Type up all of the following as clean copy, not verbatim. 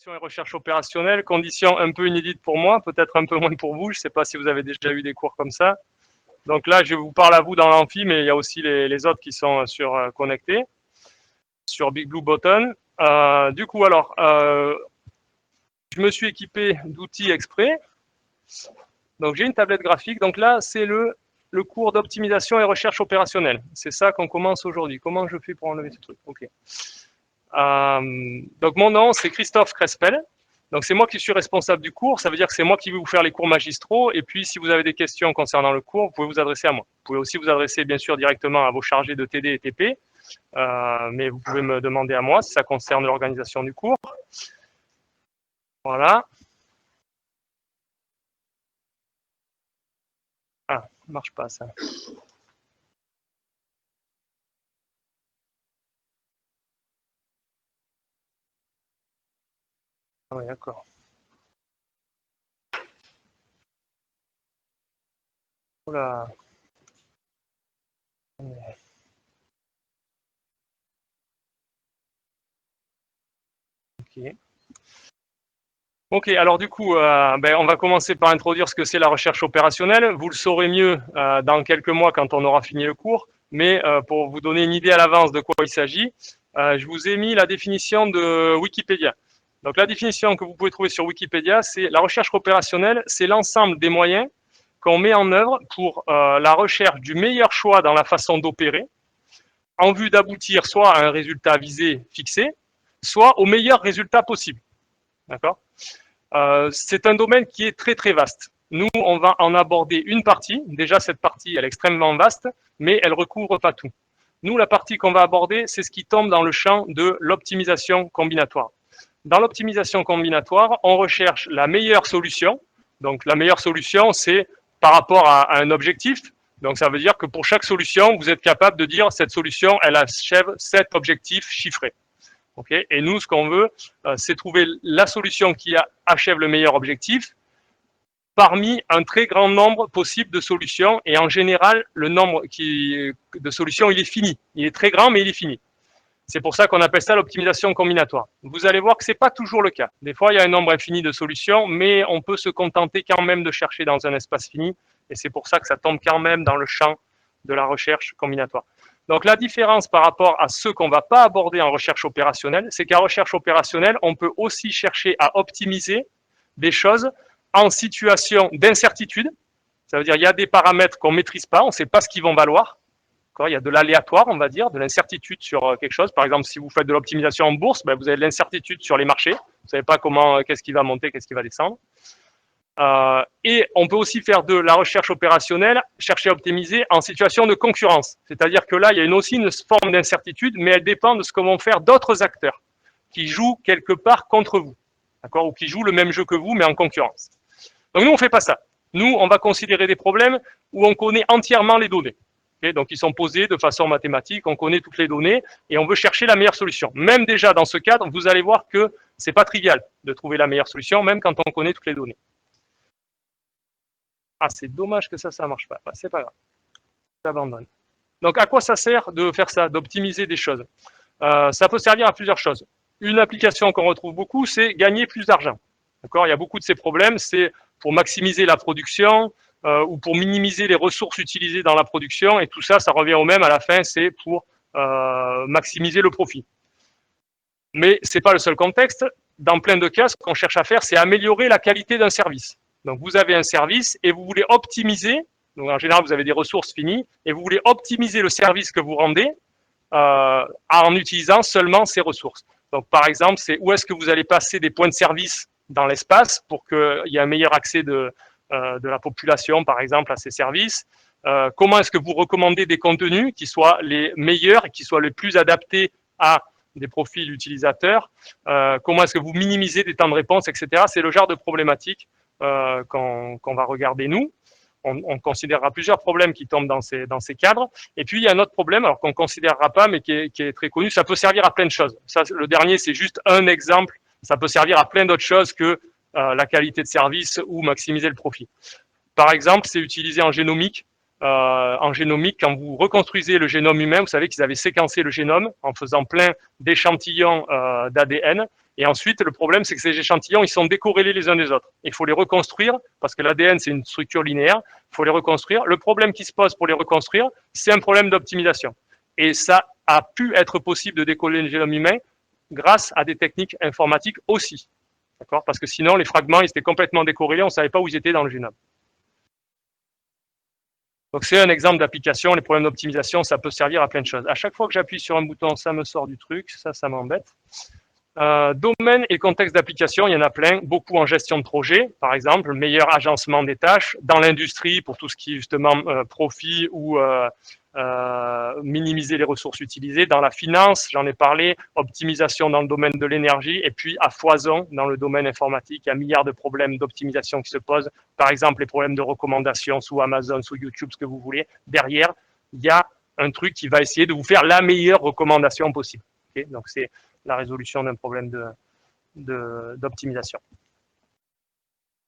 optimisation et recherche opérationnelle, condition un peu inédite pour moi, peut-être un peu moins pour vous, je ne sais pas si vous avez déjà eu des cours comme ça. Donc là, je vous parle à vous dans l'amphi, mais il y a aussi les autres qui sont connectés sur Big Blue Button. Du coup, alors, je me suis équipé d'outils exprès. Donc j'ai une tablette graphique. Donc là, c'est le cours d'optimisation et recherche opérationnelle. C'est ça qu'on commence aujourd'hui. Comment je fais pour enlever ce truc? Ok. Donc mon nom, c'est Christophe Crespel. Donc c'est moi qui suis responsable du cours. Ça veut dire que c'est moi qui vais vous faire les cours magistraux. Et puis si vous avez des questions concernant le cours, vous pouvez vous adresser à moi. Vous pouvez aussi vous adresser bien sûr directement à vos chargés de TD et TP. Mais vous pouvez me demander à moi si ça concerne l'organisation du cours. Voilà. Ah, ça ne marche pas ça. Ah oui, d'accord. Oula. Ok. Ok, alors du coup, on va commencer par introduire ce que c'est la recherche opérationnelle. Vous le saurez mieux dans quelques mois quand on aura fini le cours, mais pour vous donner une idée à l'avance de quoi il s'agit, je vous ai mis la définition de Wikipédia. Donc la définition que vous pouvez trouver sur Wikipédia, c'est la recherche opérationnelle, c'est l'ensemble des moyens qu'on met en œuvre pour la recherche du meilleur choix dans la façon d'opérer, en vue d'aboutir soit à un résultat visé fixé, soit au meilleur résultat possible. D'accord ? C'est un domaine qui est très très vaste. Nous, on va en aborder une partie. Déjà, cette partie, elle est extrêmement vaste, mais elle recouvre pas tout. Nous, la partie qu'on va aborder, c'est ce qui tombe dans le champ de l'optimisation combinatoire. Dans l'optimisation combinatoire, on recherche la meilleure solution. Donc, la meilleure solution, c'est par rapport à un objectif. Donc, ça veut dire que pour chaque solution, vous êtes capable de dire cette solution, elle achève cet objectif chiffré. Okay, et nous, ce qu'on veut, c'est trouver la solution qui achève le meilleur objectif parmi un très grand nombre possible de solutions. Et en général, le nombre de solutions, il est fini. Il est très grand, mais il est fini. C'est pour ça qu'on appelle ça l'optimisation combinatoire. Vous allez voir que ce n'est pas toujours le cas. Des fois, il y a un nombre infini de solutions, mais on peut se contenter quand même de chercher dans un espace fini. Et c'est pour ça que ça tombe quand même dans le champ de la recherche combinatoire. Donc la différence par rapport à ceux qu'on ne va pas aborder en recherche opérationnelle, c'est qu'en recherche opérationnelle, on peut aussi chercher à optimiser des choses en situation d'incertitude. Ça veut dire qu'il y a des paramètres qu'on ne maîtrise pas, on ne sait pas ce qu'ils vont valoir. Il y a de l'aléatoire, on va dire, de l'incertitude sur quelque chose. Par exemple, si vous faites de l'optimisation en bourse, vous avez de l'incertitude sur les marchés. Vous ne savez pas qu'est-ce qui va monter, qu'est-ce qui va descendre. Et on peut aussi faire de la recherche opérationnelle, chercher à optimiser en situation de concurrence. C'est-à-dire que là, il y a aussi une forme d'incertitude, mais elle dépend de ce que vont faire d'autres acteurs qui jouent quelque part contre vous, d'accord, ou qui jouent le même jeu que vous, mais en concurrence. Donc nous, on ne fait pas ça. Nous, on va considérer des problèmes où on connaît entièrement les données. Okay, donc ils sont posés de façon mathématique, on connaît toutes les données et on veut chercher la meilleure solution. Même déjà dans ce cadre, vous allez voir que c'est pas trivial de trouver la meilleure solution, même quand on connaît toutes les données. Ah, c'est dommage que ça marche pas. C'est pas grave. J'abandonne. Donc, à quoi ça sert de faire ça, d'optimiser des choses? Ça peut servir à plusieurs choses. Une application qu'on retrouve beaucoup, c'est gagner plus d'argent. D'accord? Il y a beaucoup de ces problèmes, c'est pour maximiser la production ou pour minimiser les ressources utilisées dans la production. Et tout ça, ça revient au même à la fin, c'est pour maximiser le profit. Mais ce n'est pas le seul contexte. Dans plein de cas, ce qu'on cherche à faire, c'est améliorer la qualité d'un service. Donc, vous avez un service et vous voulez optimiser, donc en général, vous avez des ressources finies, et vous voulez optimiser le service que vous rendez en utilisant seulement ces ressources. Donc, par exemple, c'est où est-ce que vous allez passer des points de service dans l'espace pour qu'il y ait un meilleur accès de la population, par exemple, à ces services. Comment est-ce que vous recommandez des contenus qui soient les meilleurs et qui soient les plus adaptés à des profils utilisateurs, comment est-ce que vous minimisez des temps de réponse, etc. C'est le genre de problématique qu'on va regarder nous. On considérera plusieurs problèmes qui tombent dans ces cadres. Et puis, il y a un autre problème, alors qu'on ne considérera pas, mais qui est très connu. Ça peut servir à plein de choses. Ça, le dernier, c'est juste un exemple. Ça peut servir à plein d'autres choses que la qualité de service ou maximiser le profit. Par exemple, c'est utilisé en génomique. En génomique, quand vous reconstruisez le génome humain, vous savez qu'ils avaient séquencé le génome en faisant plein d'échantillons d'ADN. Et ensuite, le problème, c'est que ces échantillons, ils sont décorrélés les uns des autres. Il faut les reconstruire, parce que l'ADN, c'est une structure linéaire, il faut les reconstruire. Le problème qui se pose pour les reconstruire, c'est un problème d'optimisation. Et ça a pu être possible de décoller le génome humain grâce à des techniques informatiques aussi. D'accord? Parce que sinon, les fragments, ils étaient complètement décorrélés, on ne savait pas où ils étaient dans le génome. Donc, c'est un exemple d'application. Les problèmes d'optimisation, ça peut servir à plein de choses. À chaque fois que j'appuie sur un bouton, ça me sort du truc. Ça m'embête. Domaine et contexte d'application, il y en a plein, beaucoup en gestion de projet, par exemple, le meilleur agencement des tâches, dans l'industrie pour tout ce qui est justement profit ou minimiser les ressources utilisées, dans la finance, j'en ai parlé, optimisation dans le domaine de l'énergie, et puis à foison dans le domaine informatique, il y a un milliard de problèmes d'optimisation qui se posent, par exemple les problèmes de recommandation sous Amazon, sous YouTube, ce que vous voulez, derrière, il y a un truc qui va essayer de vous faire la meilleure recommandation possible. Okay, donc c'est la résolution d'un problème d'optimisation.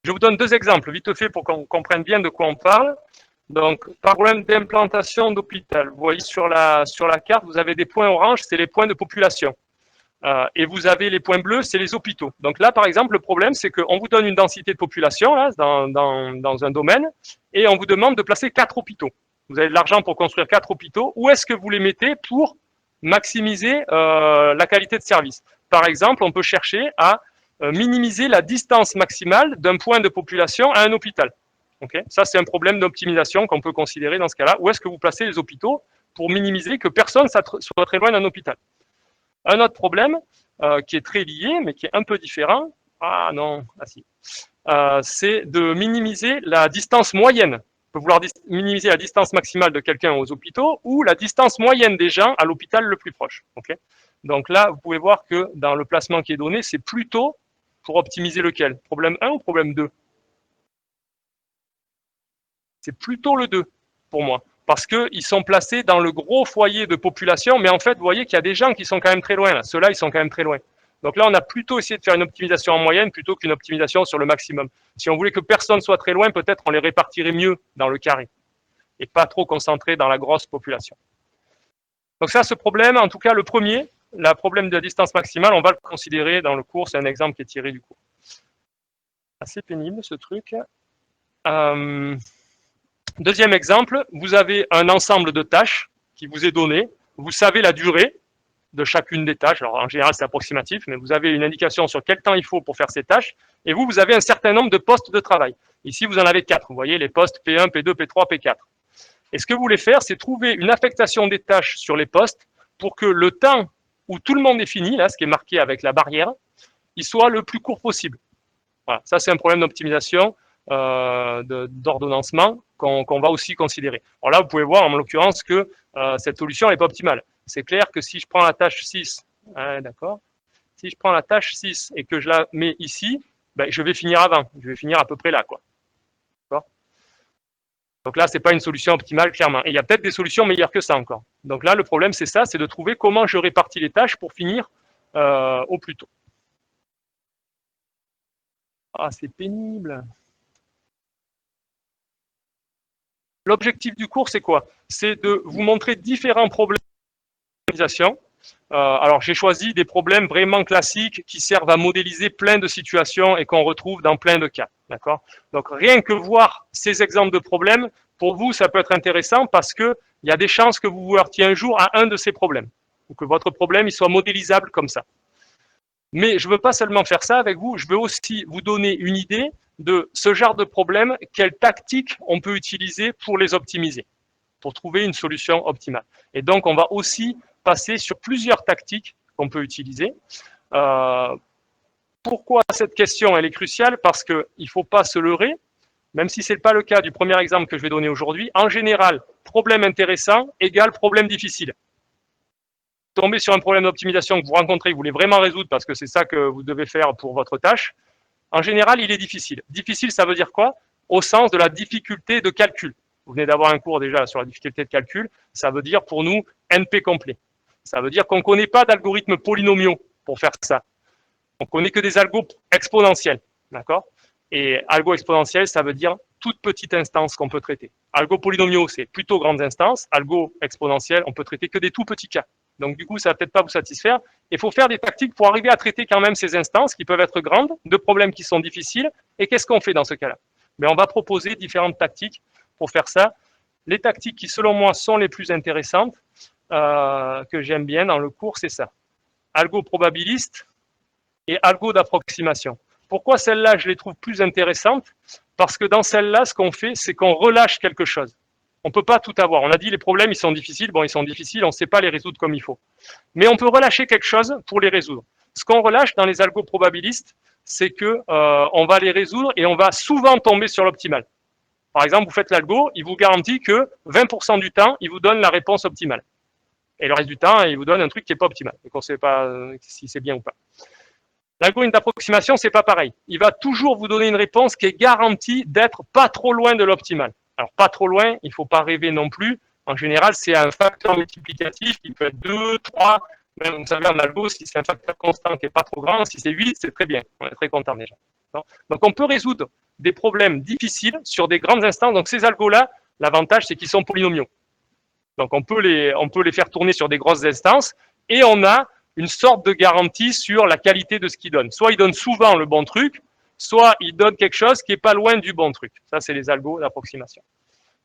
Je vous donne deux exemples, vite fait, pour qu'on comprenne bien de quoi on parle. Donc, problème d'implantation d'hôpital. Vous voyez sur la carte, vous avez des points orange, c'est les points de population. Et vous avez les points bleus, c'est les hôpitaux. Donc là, par exemple, le problème, c'est qu'on vous donne une densité de population là, dans un domaine, et on vous demande de placer 4 hôpitaux. Vous avez de l'argent pour construire 4 hôpitaux. Où est-ce que vous les mettez pour maximiser la qualité de service? Par exemple, on peut chercher à minimiser la distance maximale d'un point de population à un hôpital. Okay, ça, c'est un problème d'optimisation qu'on peut considérer dans ce cas-là. Où est-ce que vous placez les hôpitaux pour minimiser que personne soit très loin d'un hôpital? Un autre problème qui est très lié, mais qui est un peu différent, c'est de minimiser la distance moyenne. On peut vouloir minimiser la distance maximale de quelqu'un aux hôpitaux ou la distance moyenne des gens à l'hôpital le plus proche. Okay, donc là, vous pouvez voir que dans le placement qui est donné, c'est plutôt pour optimiser lequel? Problème 1 ou problème 2? C'est plutôt le 2 pour moi, parce qu'ils sont placés dans le gros foyer de population, mais en fait, vous voyez qu'il y a des gens qui sont quand même très loin. Ceux-là, ils sont quand même très loin. Donc là, on a plutôt essayé de faire une optimisation en moyenne plutôt qu'une optimisation sur le maximum. Si on voulait que personne soit très loin, peut-être on les répartirait mieux dans le carré et pas trop concentrés dans la grosse population. Donc ça, ce problème, en tout cas le premier, le problème de la distance maximale, on va le considérer dans le cours, c'est un exemple qui est tiré du cours. Assez pénible ce truc. Deuxième exemple, vous avez un ensemble de tâches qui vous est donné, vous savez la durée de chacune des tâches, alors en général c'est approximatif, mais vous avez une indication sur quel temps il faut pour faire ces tâches, et vous avez un certain nombre de postes de travail. Ici vous en avez 4, vous voyez les postes P1, P2, P3, P4. Et ce que vous voulez faire, c'est trouver une affectation des tâches sur les postes pour que le temps où tout le monde est fini, là, ce qui est marqué avec la barrière, il soit le plus court possible. Voilà, ça c'est un problème d'optimisation, d'ordonnancement qu'on va aussi considérer. Alors là, vous pouvez voir en l'occurrence que cette solution n'est pas optimale. C'est clair que si je prends la tâche 6, d'accord, si je prends la tâche 6 et que je la mets ici, ben, je vais finir avant, je vais finir à peu près là, quoi. Donc là, ce n'est pas une solution optimale, clairement. Et il y a peut-être des solutions meilleures que ça encore. Donc là, le problème, c'est ça, c'est de trouver comment je répartis les tâches pour finir au plus tôt. Ah, c'est pénible. L'objectif du cours, c'est quoi? C'est de vous montrer différents problèmes d'organisation. Alors, j'ai choisi des problèmes vraiment classiques qui servent à modéliser plein de situations et qu'on retrouve dans plein de cas. D'accord? Donc, rien que voir ces exemples de problèmes, pour vous, ça peut être intéressant parce qu'il y a des chances que vous vous heurtiez un jour à un de ces problèmes ou que votre problème il soit modélisable comme ça. Mais je ne veux pas seulement faire ça avec vous, je veux aussi vous donner une idée de ce genre de problème, quelles tactiques on peut utiliser pour les optimiser, pour trouver une solution optimale. Et donc, on va aussi passer sur plusieurs tactiques qu'on peut utiliser. Pourquoi cette question elle est cruciale? Parce qu'il ne faut pas se leurrer, même si ce n'est pas le cas du premier exemple que je vais donner aujourd'hui. En général, problème intéressant égale problème difficile. Tomber sur un problème d'optimisation que vous rencontrez, que vous voulez vraiment résoudre parce que c'est ça que vous devez faire pour votre tâche, en général, il est difficile. Difficile, ça veut dire quoi? Au sens de la difficulté de calcul. Vous venez d'avoir un cours déjà sur la difficulté de calcul. Ça veut dire pour nous NP complet. Ça veut dire qu'on ne connaît pas d'algorithmes polynomiaux pour faire ça. On ne connaît que des algos exponentiels. D'accord? Et algo exponentiel, ça veut dire toute petite instance qu'on peut traiter. Algo polynomiaux, c'est plutôt grandes instances. Algo exponentiel, on peut traiter que des tout petits cas. Donc du coup, ça va peut-être pas vous satisfaire. Il faut faire des tactiques pour arriver à traiter quand même ces instances qui peuvent être grandes, de problèmes qui sont difficiles. Et qu'est-ce qu'on fait dans ce cas-là? On va proposer différentes tactiques pour faire ça. Les tactiques qui, selon moi, sont les plus intéressantes, que j'aime bien dans le cours, c'est ça. Algo probabiliste et algo d'approximation. Pourquoi celles-là, je les trouve plus intéressantes? Parce que dans celles-là, ce qu'on fait, c'est qu'on relâche quelque chose. On ne peut pas tout avoir. On a dit les problèmes, ils sont difficiles. Bon, ils sont difficiles, on ne sait pas les résoudre comme il faut. Mais on peut relâcher quelque chose pour les résoudre. Ce qu'on relâche dans les algos probabilistes, c'est que on va les résoudre et on va souvent tomber sur l'optimal. Par exemple, vous faites l'algo, il vous garantit que 20% du temps, il vous donne la réponse optimale. Et le reste du temps, il vous donne un truc qui n'est pas optimal. Donc on ne sait pas si c'est bien ou pas. L'algorithme d'approximation, c'est pas pareil. Il va toujours vous donner une réponse qui est garantie d'être pas trop loin de l'optimal. Alors, pas trop loin, il ne faut pas rêver non plus. En général, c'est un facteur multiplicatif qui peut être 2, 3. Même, vous savez, en algo, si c'est un facteur constant qui n'est pas trop grand, si c'est 8, c'est très bien. On est très content déjà. Donc, on peut résoudre des problèmes difficiles sur des grandes instances. Donc, ces algos-là, l'avantage, c'est qu'ils sont polynomiaux. Donc, on peut les faire tourner sur des grosses instances et on a une sorte de garantie sur la qualité de ce qu'il donne. Soit il donne souvent le bon truc, soit il donne quelque chose qui n'est pas loin du bon truc. Ça, c'est les algos d'approximation.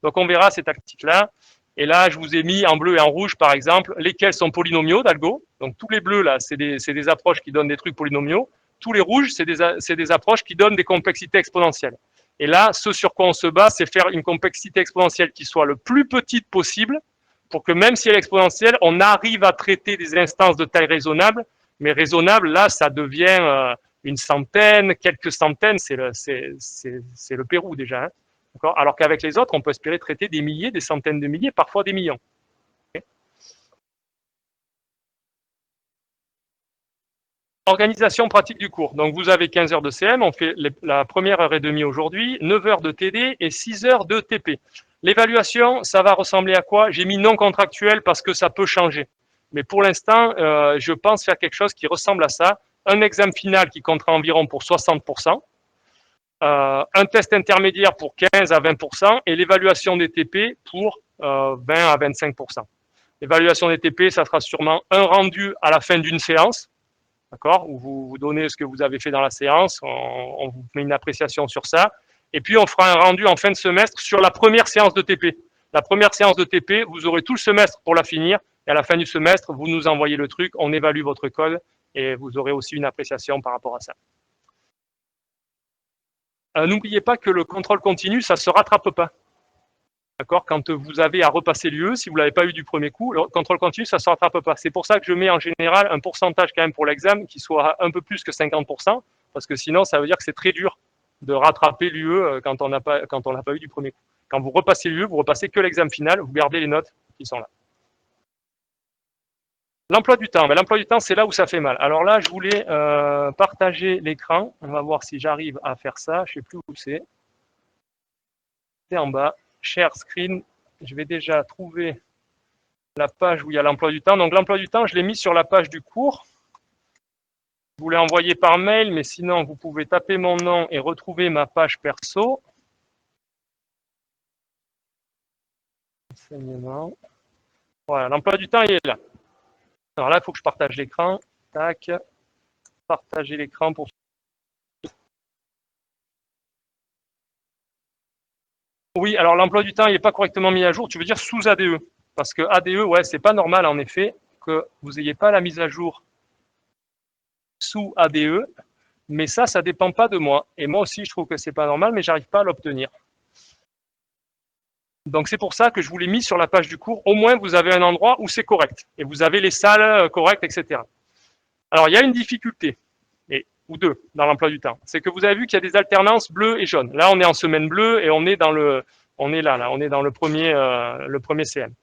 Donc, on verra ces tactiques-là. Et là, je vous ai mis en bleu et en rouge, par exemple, lesquels sont polynomiaux d'algo. Donc, tous les bleus, là, c'est des approches qui donnent des trucs polynomiaux. Tous les rouges, c'est des approches qui donnent des complexités exponentielles. Et là, ce sur quoi on se bat, c'est faire une complexité exponentielle qui soit le plus petite possible, pour que même si elle est exponentielle, on arrive à traiter des instances de taille raisonnable. Mais raisonnable, là, ça devient une centaine, quelques centaines, c'est le Pérou déjà. Hein. Alors qu'avec les autres, on peut espérer traiter des milliers, des centaines de milliers, parfois des millions. Okay. Organisation pratique du cours. Donc, vous avez 15 heures de CM, on fait la première heure et demie aujourd'hui, 9 heures de TD et 6 heures de TP. L'évaluation, ça va ressembler à quoi? J'ai mis non contractuel parce que ça peut changer. Mais pour l'instant, je pense faire quelque chose qui ressemble à ça. Un examen final qui comptera environ pour 60%, un test intermédiaire pour 15 à 20% et l'évaluation des TP pour 20 à 25%. L'évaluation des TP, ça sera sûrement un rendu à la fin d'une séance, d'accord, où vous donnez ce que vous avez fait dans la séance, on vous met une appréciation sur ça. Et puis, on fera un rendu en fin de semestre sur la première séance de TP. La première séance de TP, vous aurez tout le semestre pour la finir. Et à la fin du semestre, vous nous envoyez le truc, on évalue votre code et vous aurez aussi une appréciation par rapport à ça. N'oubliez pas que le contrôle continu, ça ne se rattrape pas. D'accord? Quand vous avez à repasser l'UE, si vous ne l'avez pas eu du premier coup, le contrôle continu, ça ne se rattrape pas. C'est pour ça que je mets en général un pourcentage quand même pour l'examen qui soit un peu plus que 50%, parce que sinon, ça veut dire que c'est très dur de rattraper l'UE quand on n'a pas eu du premier coup. Quand vous repassez l'UE, vous repassez que l'examen final, vous gardez les notes qui sont là. L'emploi du temps. L'emploi du temps, c'est là où ça fait mal. Alors là, je voulais partager l'écran. On va voir si j'arrive à faire ça. Je ne sais plus où c'est. C'est en bas. Share screen. Je vais déjà trouver la page où il y a l'emploi du temps. Donc l'emploi du temps, je l'ai mis sur la page du cours. Je vous l'ai envoyé par mail, mais sinon, vous pouvez taper mon nom et retrouver ma page perso. Enseignement. Voilà, l'emploi du temps, il est là. Alors là, il faut que je partage l'écran. Tac. Partager l'écran pour... Oui, alors l'emploi du temps, il n'est pas correctement mis à jour. Tu veux dire sous ADE. Parce que ADE, ouais, c'est pas normal, en effet, que vous n'ayez pas la mise à jour sous ADE. Mais ça ne dépend pas de moi. Et moi aussi, je trouve que c'est pas normal, mais j'arrive pas à l'obtenir. Donc, c'est pour ça que je vous l'ai mis sur la page du cours. Au moins, vous avez un endroit où c'est correct. Et vous avez les salles correctes, etc. Alors, il y a une difficulté, ou deux, dans l'emploi du temps. C'est que vous avez vu qu'il y a des alternances bleues et jaunes. Là, on est en semaine bleue et on est dans le premier CM.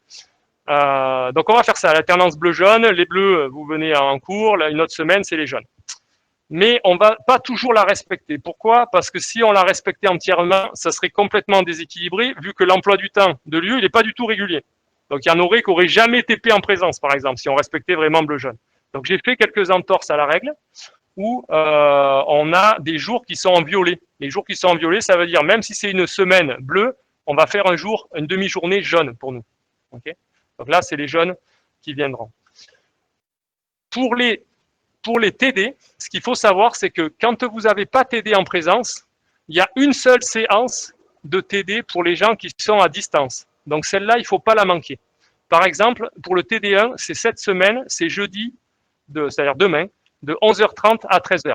Donc, on va faire ça. L'alternance bleu-jaune. Les bleus, vous venez en cours. Là, une autre semaine, c'est les jaunes. Mais on ne va pas toujours la respecter. Pourquoi? Parce que si on la respectait entièrement, ça serait complètement déséquilibré, vu que l'emploi du temps de l'UE, il n'est pas du tout régulier. Donc, il y en aurait qui n'auraient jamais TP en présence, par exemple, si on respectait vraiment bleu-jaune. Donc, j'ai fait quelques entorses à la règle, où on a des jours qui sont en violet. Les jours qui sont en violet, ça veut dire, même si c'est une semaine bleue, on va faire une demi-journée jaune pour nous. Okay? Donc là, c'est les jaunes qui viendront. Pour les TD, ce qu'il faut savoir, c'est que quand vous n'avez pas TD en présence, il y a une seule séance de TD pour les gens qui sont à distance. Donc celle-là, il ne faut pas la manquer. Par exemple, pour le TD1, c'est cette semaine, c'est jeudi, c'est-à-dire demain, de 11h30 à 13h.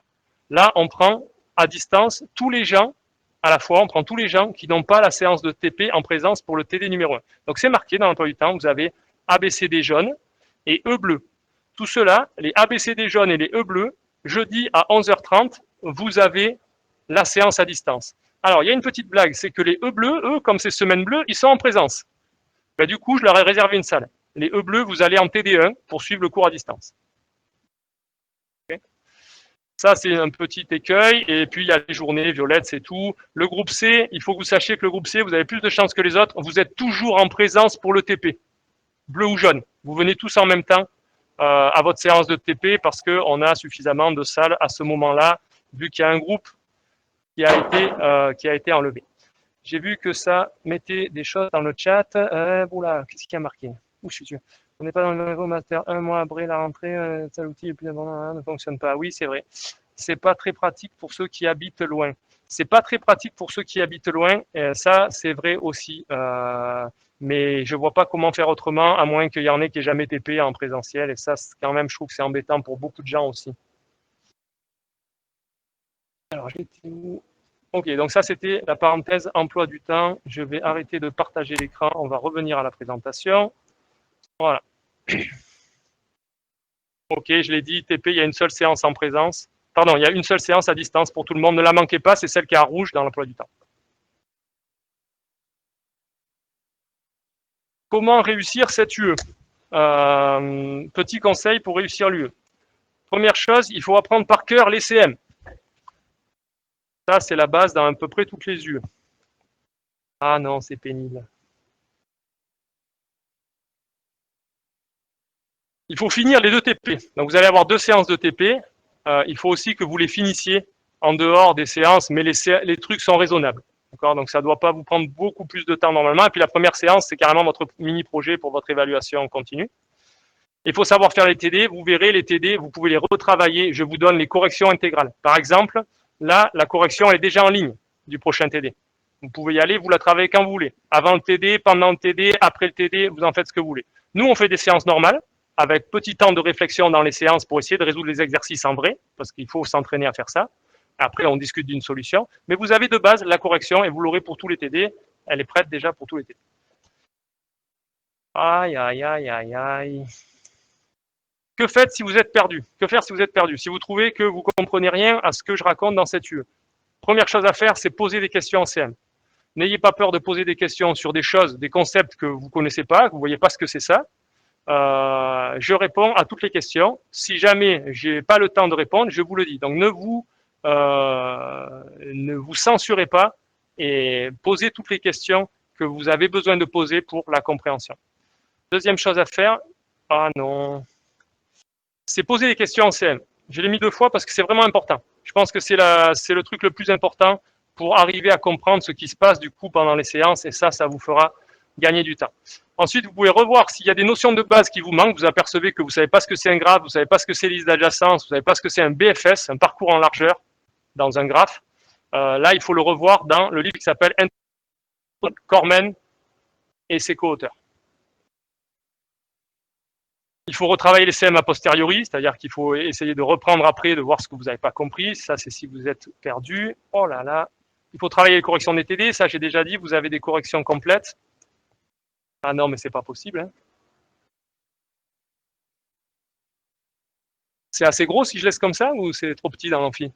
Là, on prend à distance tous les gens, à la fois, on prend tous les gens qui n'ont pas la séance de TP en présence pour le TD numéro 1. Donc c'est marqué dans l'emploi du temps, vous avez ABCD jaune et E bleu. Tout cela, les ABCD jaunes et les E bleus, jeudi à 11h30, vous avez la séance à distance. Alors, il y a une petite blague, c'est que les E bleus, eux, comme c'est semaine bleue, ils sont en présence. Ben, du coup, je leur ai réservé une salle. Les E bleus, vous allez en TD1 pour suivre le cours à distance. Okay. Ça, c'est un petit écueil. Et puis, il y a les journées violettes, c'est tout. Le groupe C, il faut que vous sachiez que le groupe C, vous avez plus de chances que les autres. Vous êtes toujours en présence pour le TP, bleu ou jaune. Vous venez tous en même temps à votre séance de TP parce qu'on a suffisamment de salles à ce moment-là, vu qu'il y a un groupe qui a été enlevé. J'ai vu que ça mettait des choses dans le chat. Oula, qu'est-ce qui a marqué? Où je suis dessus? On n'est pas dans le niveau master 1 mois après la rentrée, tel outil est plus important, ne fonctionne pas. Oui, c'est vrai. C'est pas très pratique pour ceux qui habitent loin. C'est pas très pratique pour ceux qui habitent loin. Ça, c'est vrai aussi. Mais je vois pas comment faire autrement, à moins qu'il y en ait qui n'aient jamais TP en présentiel. Et ça, quand même, je trouve que c'est embêtant pour beaucoup de gens aussi. Alors, j'étais où? Ok, donc ça, c'était la parenthèse emploi du temps. Je vais arrêter de partager l'écran. On va revenir à la présentation. Voilà. Ok, je l'ai dit, TP, il y a une seule séance en présence. Pardon, il y a une seule séance à distance pour tout le monde. Ne la manquez pas, c'est celle qui est en rouge dans l'emploi du temps. Comment réussir cette UE? Petit conseil pour réussir l'UE. Première chose, il faut apprendre par cœur les CM. Ça, c'est la base dans à peu près toutes les UE. Ah non, c'est pénible. Il faut finir les 2 TP. Donc, vous allez avoir 2 séances de TP. Il faut aussi que vous les finissiez en dehors des séances, mais les trucs sont raisonnables. Donc, ça ne doit pas vous prendre beaucoup plus de temps normalement. Et puis, la première séance, c'est carrément votre mini-projet pour votre évaluation continue. Il faut savoir faire les TD. Vous verrez, les TD, vous pouvez les retravailler. Je vous donne les corrections intégrales. Par exemple, là, la correction elle est déjà en ligne du prochain TD. Vous pouvez y aller, vous la travaillez quand vous voulez. Avant le TD, pendant le TD, après le TD, vous en faites ce que vous voulez. Nous, on fait des séances normales, avec petit temps de réflexion dans les séances pour essayer de résoudre les exercices en vrai, parce qu'il faut s'entraîner à faire ça. Après, on discute d'une solution. Mais vous avez de base la correction et vous l'aurez pour tous les TD. Elle est prête déjà pour tous les TD. Aïe, aïe, aïe, aïe, aïe. Que faites si vous êtes perdu? Que faire si vous êtes perdu? Si vous trouvez que vous ne comprenez rien à ce que je raconte dans cette UE. Première chose à faire, c'est poser des questions en CM. N'ayez pas peur de poser des questions sur des choses, des concepts que vous ne connaissez pas, que vous ne voyez pas ce que c'est ça. Je réponds à toutes les questions. Si jamais je n'ai pas le temps de répondre, je vous le dis. Donc ne vous censurez pas et posez toutes les questions que vous avez besoin de poser pour la compréhension. Deuxième chose à faire, ah non, c'est poser des questions en CM. Je l'ai mis 2 fois parce que c'est vraiment important. Je pense que c'est le truc le plus important pour arriver à comprendre ce qui se passe du coup pendant les séances et ça vous fera gagner du temps. Ensuite, vous pouvez revoir s'il y a des notions de base qui vous manquent, vous apercevez que vous ne savez pas ce que c'est un graphe, vous ne savez pas ce que c'est liste d'adjacence, vous ne savez pas ce que c'est un BFS, un parcours en largeur dans un graphe. Là, il faut le revoir dans le livre qui s'appelle Cormen et ses co-auteurs. Il faut retravailler les CM a posteriori, c'est-à-dire qu'il faut essayer de reprendre après, de voir ce que vous n'avez pas compris. Ça, c'est si vous êtes perdu. Oh là là. Il faut travailler les corrections des TD. Ça, j'ai déjà dit, vous avez des corrections complètes. Ah non, mais c'est pas possible. Hein. C'est assez gros si je laisse comme ça ou c'est trop petit dans l'amphi?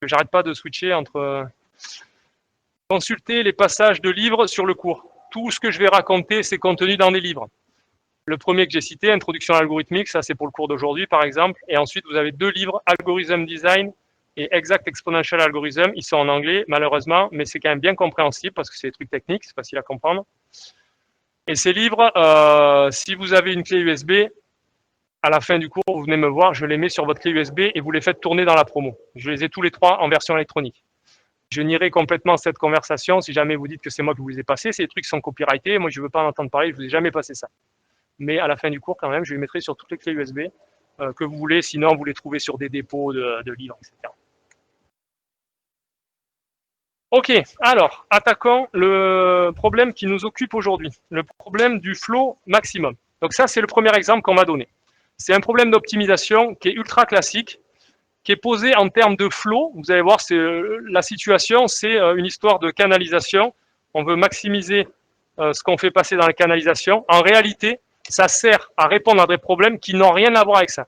J'arrête pas de switcher entre... Consulter les passages de livres sur le cours. Tout ce que je vais raconter, c'est contenu dans des livres. Le premier que j'ai cité, Introduction à l'algorithmique, ça c'est pour le cours d'aujourd'hui par exemple. Et ensuite, vous avez 2 livres, Algorithm Design et Exact Exponential Algorithm. Ils sont en anglais, malheureusement, mais c'est quand même bien compréhensible parce que c'est des trucs techniques, c'est facile à comprendre. Et ces livres, si vous avez une clé USB, à la fin du cours, vous venez me voir, je les mets sur votre clé USB et vous les faites tourner dans la promo. Je les ai tous les 3 en version électronique. Je nierai complètement cette conversation si jamais vous dites que c'est moi qui vous les ai passés. Ces trucs sont copyrightés. Moi, je ne veux pas en entendre parler. Je ne vous ai jamais passé ça. mais à la fin du cours, quand même, je les mettrai sur toutes les clés USB que vous voulez, sinon vous les trouvez sur des dépôts de livres, etc. Ok, alors, attaquons le problème qui nous occupe aujourd'hui, le problème du flow maximum. Donc ça, c'est le premier exemple qu'on m'a donné. C'est un problème d'optimisation qui est ultra classique, qui est posé en termes de flow. Vous allez voir, la situation, c'est une histoire de canalisation. On veut maximiser ce qu'on fait passer dans la canalisation. En réalité, ça sert à répondre à des problèmes qui n'ont rien à voir avec ça.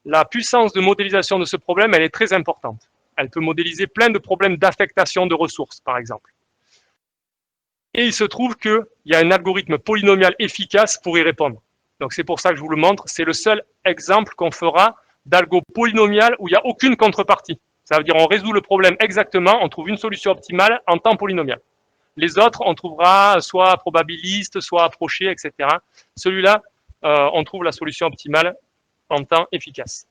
La puissance de modélisation de ce problème, elle est très importante. Elle peut modéliser plein de problèmes d'affectation de ressources, par exemple. Et il se trouve qu'il y a un algorithme polynomial efficace pour y répondre. Donc c'est pour ça que je vous le montre. C'est le seul exemple qu'on fera d'algo polynomial où il n'y a aucune contrepartie. Ça veut dire on résout le problème exactement, on trouve une solution optimale en temps polynomial. Les autres, on trouvera soit probabiliste, soit approché, etc. Celui-là, on trouve la solution optimale en temps efficace.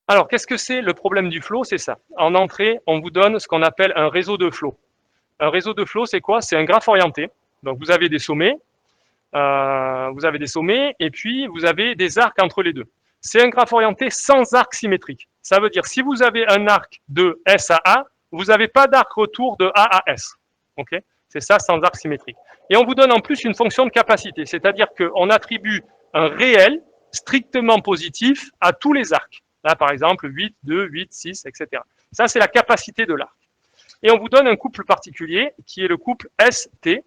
Alors, qu'est-ce que c'est le problème du flow? C'est ça. En entrée, on vous donne ce qu'on appelle un réseau de flow. Un réseau de flow, c'est quoi? C'est un graphe orienté. Donc, vous avez des sommets, et puis vous avez des arcs entre les deux. C'est un graphe orienté sans arc symétrique. Ça veut dire, si vous avez un arc de S à A, vous n'avez pas d'arc retour de A à S. Okay, c'est ça, sans arc symétrique. Et on vous donne en plus une fonction de capacité, c'est-à-dire qu'on attribue un réel strictement positif à tous les arcs. Là, par exemple, 8, 2, 8, 6, etc. Ça, c'est la capacité de l'arc. Et on vous donne un couple particulier qui est le couple ST.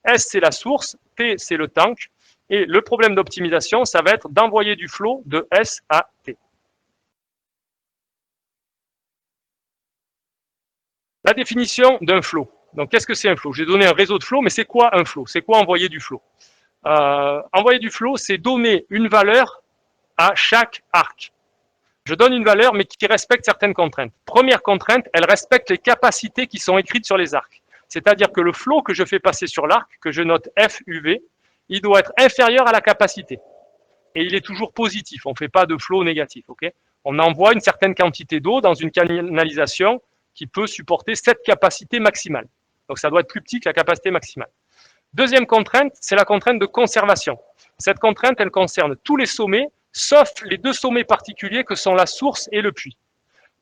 S, c'est la source, T, c'est le tank. Et le problème d'optimisation, ça va être d'envoyer du flow de S à T. La définition d'un flow. Donc, qu'est-ce que c'est un flow? J'ai donné un réseau de flow, mais c'est quoi un flow? C'est quoi envoyer du flow? Envoyer du flow, c'est donner une valeur à chaque arc. Je donne une valeur, mais qui respecte certaines contraintes. Première contrainte, elle respecte les capacités qui sont écrites sur les arcs. C'est-à-dire que le flow que je fais passer sur l'arc, que je note FUV, il doit être inférieur à la capacité. Et il est toujours positif, on ne fait pas de flow négatif. Okay, on envoie une certaine quantité d'eau dans une canalisation qui peut supporter cette capacité maximale. Donc ça doit être plus petit que la capacité maximale. Deuxième contrainte, c'est la contrainte de conservation. Cette contrainte, elle concerne tous les sommets, sauf les deux sommets particuliers que sont la source et le puits.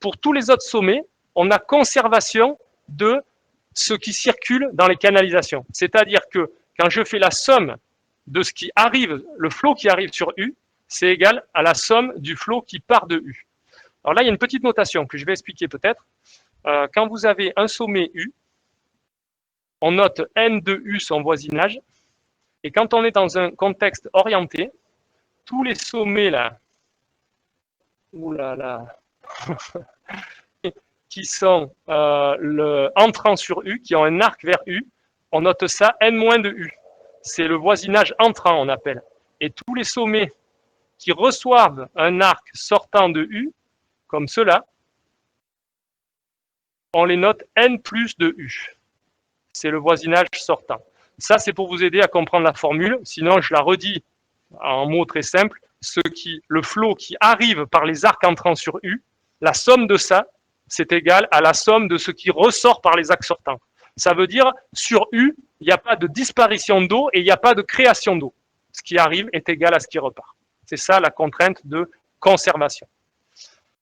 Pour tous les autres sommets, on a conservation de ce qui circule dans les canalisations. C'est-à-dire que quand je fais la somme de ce qui arrive, le flot qui arrive sur U, c'est égal à la somme du flot qui part de U. Alors là, il y a une petite notation que je vais expliquer peut-être. Quand vous avez un sommet U, on note N de U son voisinage, et quand on est dans un contexte orienté, tous les sommets là, qui sont entrant sur U, qui ont un arc vers U, on note ça N- de U. C'est le voisinage entrant, on appelle. Et tous les sommets qui reçoivent un arc sortant de U, comme cela, on les note N plus de U. C'est le voisinage sortant. Ça, c'est pour vous aider à comprendre la formule. Sinon, je la redis en mots très simples. Le flot qui arrive par les arcs entrants sur U, la somme de ça, c'est égal à la somme de ce qui ressort par les arcs sortants. Ça veut dire, sur U, il n'y a pas de disparition d'eau et il n'y a pas de création d'eau. Ce qui arrive est égal à ce qui repart. C'est ça la contrainte de conservation.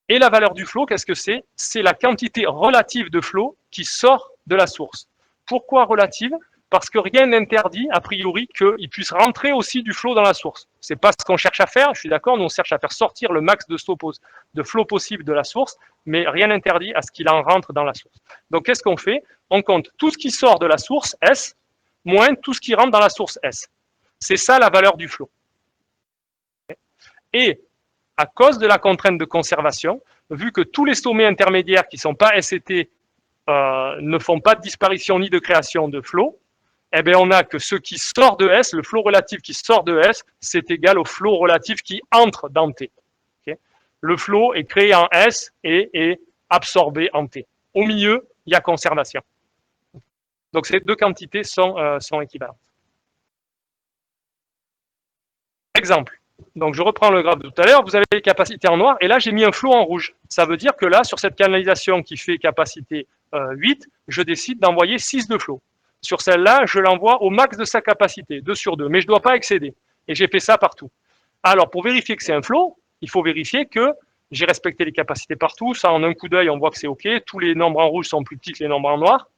Et la valeur du flot, qu'est-ce que c'est? C'est la quantité relative de flot qui sort de la source. Pourquoi relative? Parce que rien n'interdit, a priori, qu'il puisse rentrer aussi du flot dans la source. C'est pas ce qu'on cherche à faire, je suis d'accord, nous on cherche à faire sortir le max de flot possible de la source, mais rien n'interdit à ce qu'il en rentre dans la source. Donc qu'est-ce qu'on fait? On compte tout ce qui sort de la source S, moins tout ce qui rentre dans la source S. C'est ça la valeur du flot. Et à cause de la contrainte de conservation, vu que tous les sommets intermédiaires qui ne sont pas SCT ne font pas de disparition ni de création de flot, eh bien on a que ce qui sort de S, le flot relatif qui sort de S, c'est égal au flot relatif qui entre dans T. Okay, le flot est créé en S et est absorbé en T. Au milieu, il y a conservation. Donc ces deux quantités sont équivalentes. Exemple. Donc je reprends le graphe de tout à l'heure, vous avez les capacités en noir, et là j'ai mis un flot en rouge. Ça veut dire que là, sur cette canalisation qui fait capacité 8, je décide d'envoyer 6 de flot. Sur celle-là, je l'envoie au max de sa capacité, 2 sur 2, mais je ne dois pas excéder. Et j'ai fait ça partout. Alors pour vérifier que c'est un flot, il faut vérifier que j'ai respecté les capacités partout. Ça, en un coup d'œil, on voit que c'est OK. Tous les nombres en rouge sont plus petits que les nombres en noir.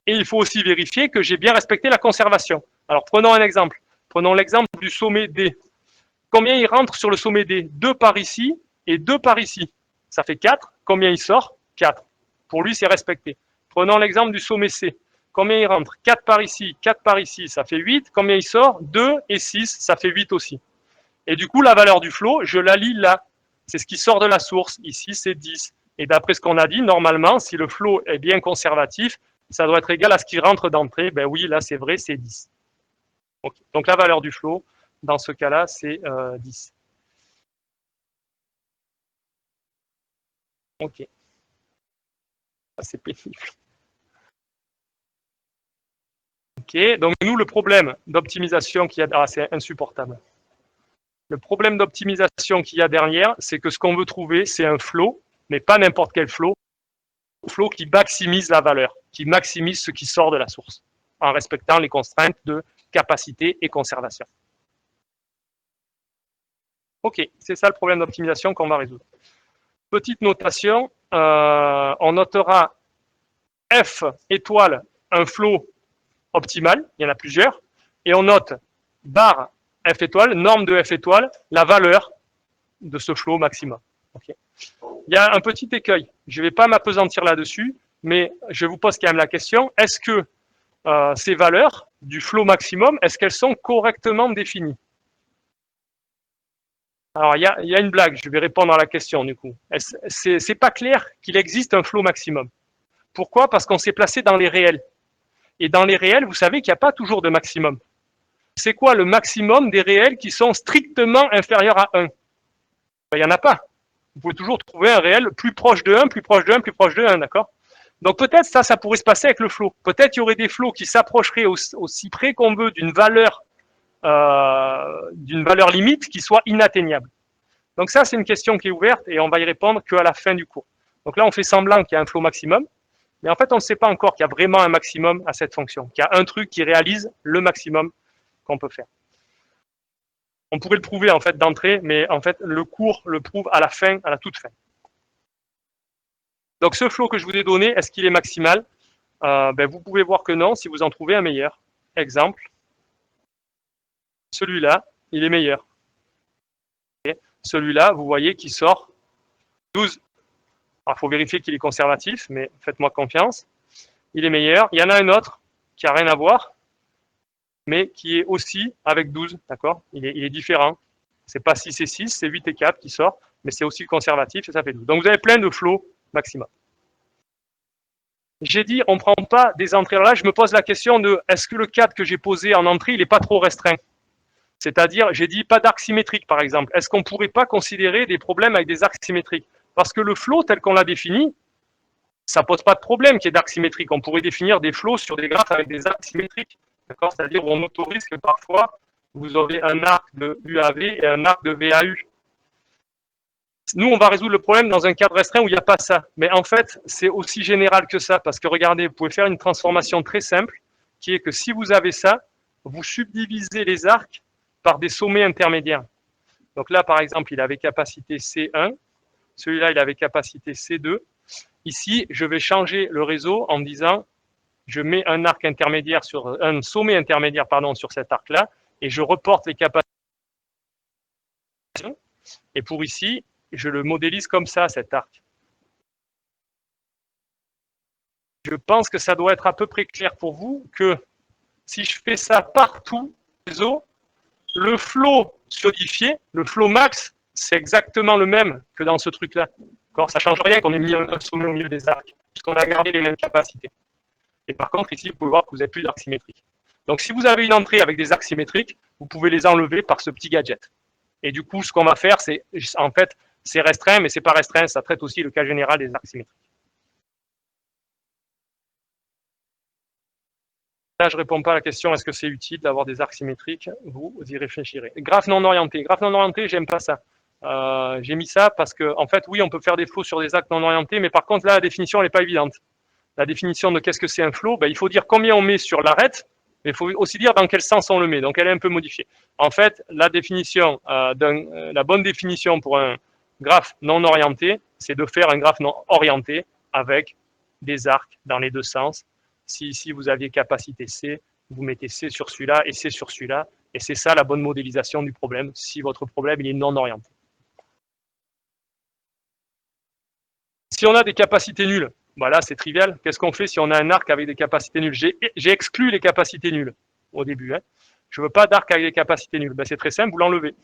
Et il faut aussi vérifier que j'ai bien respecté la conservation. Alors prenons un exemple. Prenons l'exemple du sommet D. Combien il rentre sur le sommet D? 2 par ici et 2 par ici. Ça fait 4. Combien il sort? 4. Pour lui, c'est respecté. Prenons l'exemple du sommet C. Combien il rentre? 4 par ici, 4 par ici, ça fait 8. Combien il sort? 2 et 6, ça fait 8 aussi. Et du coup, la valeur du flot, je la lis là. C'est ce qui sort de la source. Ici, c'est 10. Et d'après ce qu'on a dit, normalement, si le flot est bien conservatif, ça doit être égal à ce qui rentre d'entrée. Ben oui, là, c'est vrai, c'est 10. Okay. Donc la valeur du flot, dans ce cas-là, c'est 10. Ok. C'est pénible. Ok, donc nous, le problème d'optimisation qu'il y a... Ah, c'est insupportable. Le problème d'optimisation qu'il y a derrière, c'est que ce qu'on veut trouver, c'est un flot, mais pas n'importe quel flot qui maximise la valeur, qui maximise ce qui sort de la source, en respectant les contraintes de capacité et conservation. Ok, c'est ça le problème d'optimisation qu'on va résoudre. Petite notation, on notera F étoile un flot optimal, il y en a plusieurs, et on note barre F étoile, norme de F étoile, la valeur de ce flot maximum. Okay. Il y a un petit écueil, je ne vais pas m'apesantir là-dessus, mais je vous pose quand même la question, est-ce que ces valeurs du flot maximum, est-ce qu'elles sont correctement définies? Alors, il y a une blague, je vais répondre à la question du coup. C'est pas clair qu'il existe un flot maximum. Pourquoi? Parce qu'on s'est placé dans les réels. Et dans les réels, vous savez qu'il n'y a pas toujours de maximum. C'est quoi le maximum des réels qui sont strictement inférieurs à 1? Il n'y en a pas. Vous pouvez toujours trouver un réel plus proche de 1, plus proche de 1, plus proche de 1, d'accord? Donc peut-être ça pourrait se passer avec le flot. Peut-être il y aurait des flots qui s'approcheraient aussi près qu'on veut d'une valeur limite qui soit inatteignable. Donc ça, c'est une question qui est ouverte et on va y répondre qu'à la fin du cours. Donc là, on fait semblant qu'il y a un flot maximum, mais en fait, on ne sait pas encore qu'il y a vraiment un maximum à cette fonction, qu'il y a un truc qui réalise le maximum qu'on peut faire. On pourrait le prouver en fait d'entrée, mais en fait, le cours le prouve à la fin, à la toute fin. Donc ce flot que je vous ai donné, est-ce qu'il est maximal? Vous pouvez voir que non, si vous en trouvez un meilleur. Exemple, celui-là, il est meilleur. Celui-là, vous voyez qu'il sort 12. Alors, il faut vérifier qu'il est conservatif, mais faites-moi confiance. Il est meilleur. Il y en a un autre qui n'a rien à voir, mais qui est aussi avec 12, d'accord? Il est différent. C'est pas 6 et 6, c'est 8 et 4 qui sort, mais c'est aussi conservatif et ça fait 12. Donc vous avez plein de flots maximum. J'ai dit, on ne prend pas des entrées. Alors là, je me pose la question de, est-ce que le cadre que j'ai posé en entrée, il n'est pas trop restreint? C'est-à-dire, j'ai dit pas d'arc symétrique, par exemple. Est-ce qu'on ne pourrait pas considérer des problèmes avec des arcs symétriques? Parce que le flot, tel qu'on l'a défini, ça ne pose pas de problème qu'il y ait d'arcs symétriques. On pourrait définir des flots sur des graphes avec des arcs symétriques. D'accord? C'est-à-dire, on autorise que parfois, vous avez un arc de UAV et un arc de VAU. Nous, on va résoudre le problème dans un cadre restreint où il n'y a pas ça. Mais en fait, c'est aussi général que ça. Parce que regardez, vous pouvez faire une transformation très simple, qui est que si vous avez ça, vous subdivisez les arcs par des sommets intermédiaires. Donc là, par exemple, il avait capacité C1. Celui-là, il avait capacité C2. Ici, je vais changer le réseau en disant, je mets un arc intermédiaire un sommet intermédiaire, pardon, sur cet arc-là, et je reporte les capacités. Et pour ici, je le modélise comme ça, cet arc. Je pense que ça doit être à peu près clair pour vous que si je fais ça partout, le flot solidifié, le flot max, c'est exactement le même que dans ce truc-là. Ça ne change rien qu'on ait mis un sommet au milieu des arcs, puisqu'on a gardé les mêmes capacités. Et par contre, ici, vous pouvez voir que vous n'avez plus d'arcs symétriques. Donc, si vous avez une entrée avec des arcs symétriques, vous pouvez les enlever par ce petit gadget. Et du coup, ce qu'on va faire, c'est, en fait, c'est restreint, mais c'est pas restreint, ça traite aussi le cas général des arcs symétriques. Là, je ne réponds pas à la question, est-ce que c'est utile d'avoir des arcs symétriques? Vous y réfléchirez. Graphe non orienté. Graphe non orienté, j'aime pas ça. J'ai mis ça parce que, en fait, oui, on peut faire des flots sur des arcs non orientés, mais par contre, là, la définition, elle n'est pas évidente. La définition de qu'est-ce que c'est un flow, ben, il faut dire combien on met sur l'arête, mais il faut aussi dire dans quel sens on le met. Donc, elle est un peu modifiée. En fait, la définition, la bonne définition pour un graphe non orienté, c'est de faire un graphe non orienté avec des arcs dans les deux sens. Si ici vous aviez capacité C, vous mettez C sur celui-là et C sur celui-là, et c'est ça la bonne modélisation du problème, si votre problème il est non orienté. Si on a des capacités nulles, bah là c'est trivial. Qu'est-ce qu'on fait si on a un arc avec des capacités nulles? J'ai exclu les capacités nulles au début. Hein. Je ne veux pas d'arc avec des capacités nulles. Ben, c'est très simple, vous l'enlevez.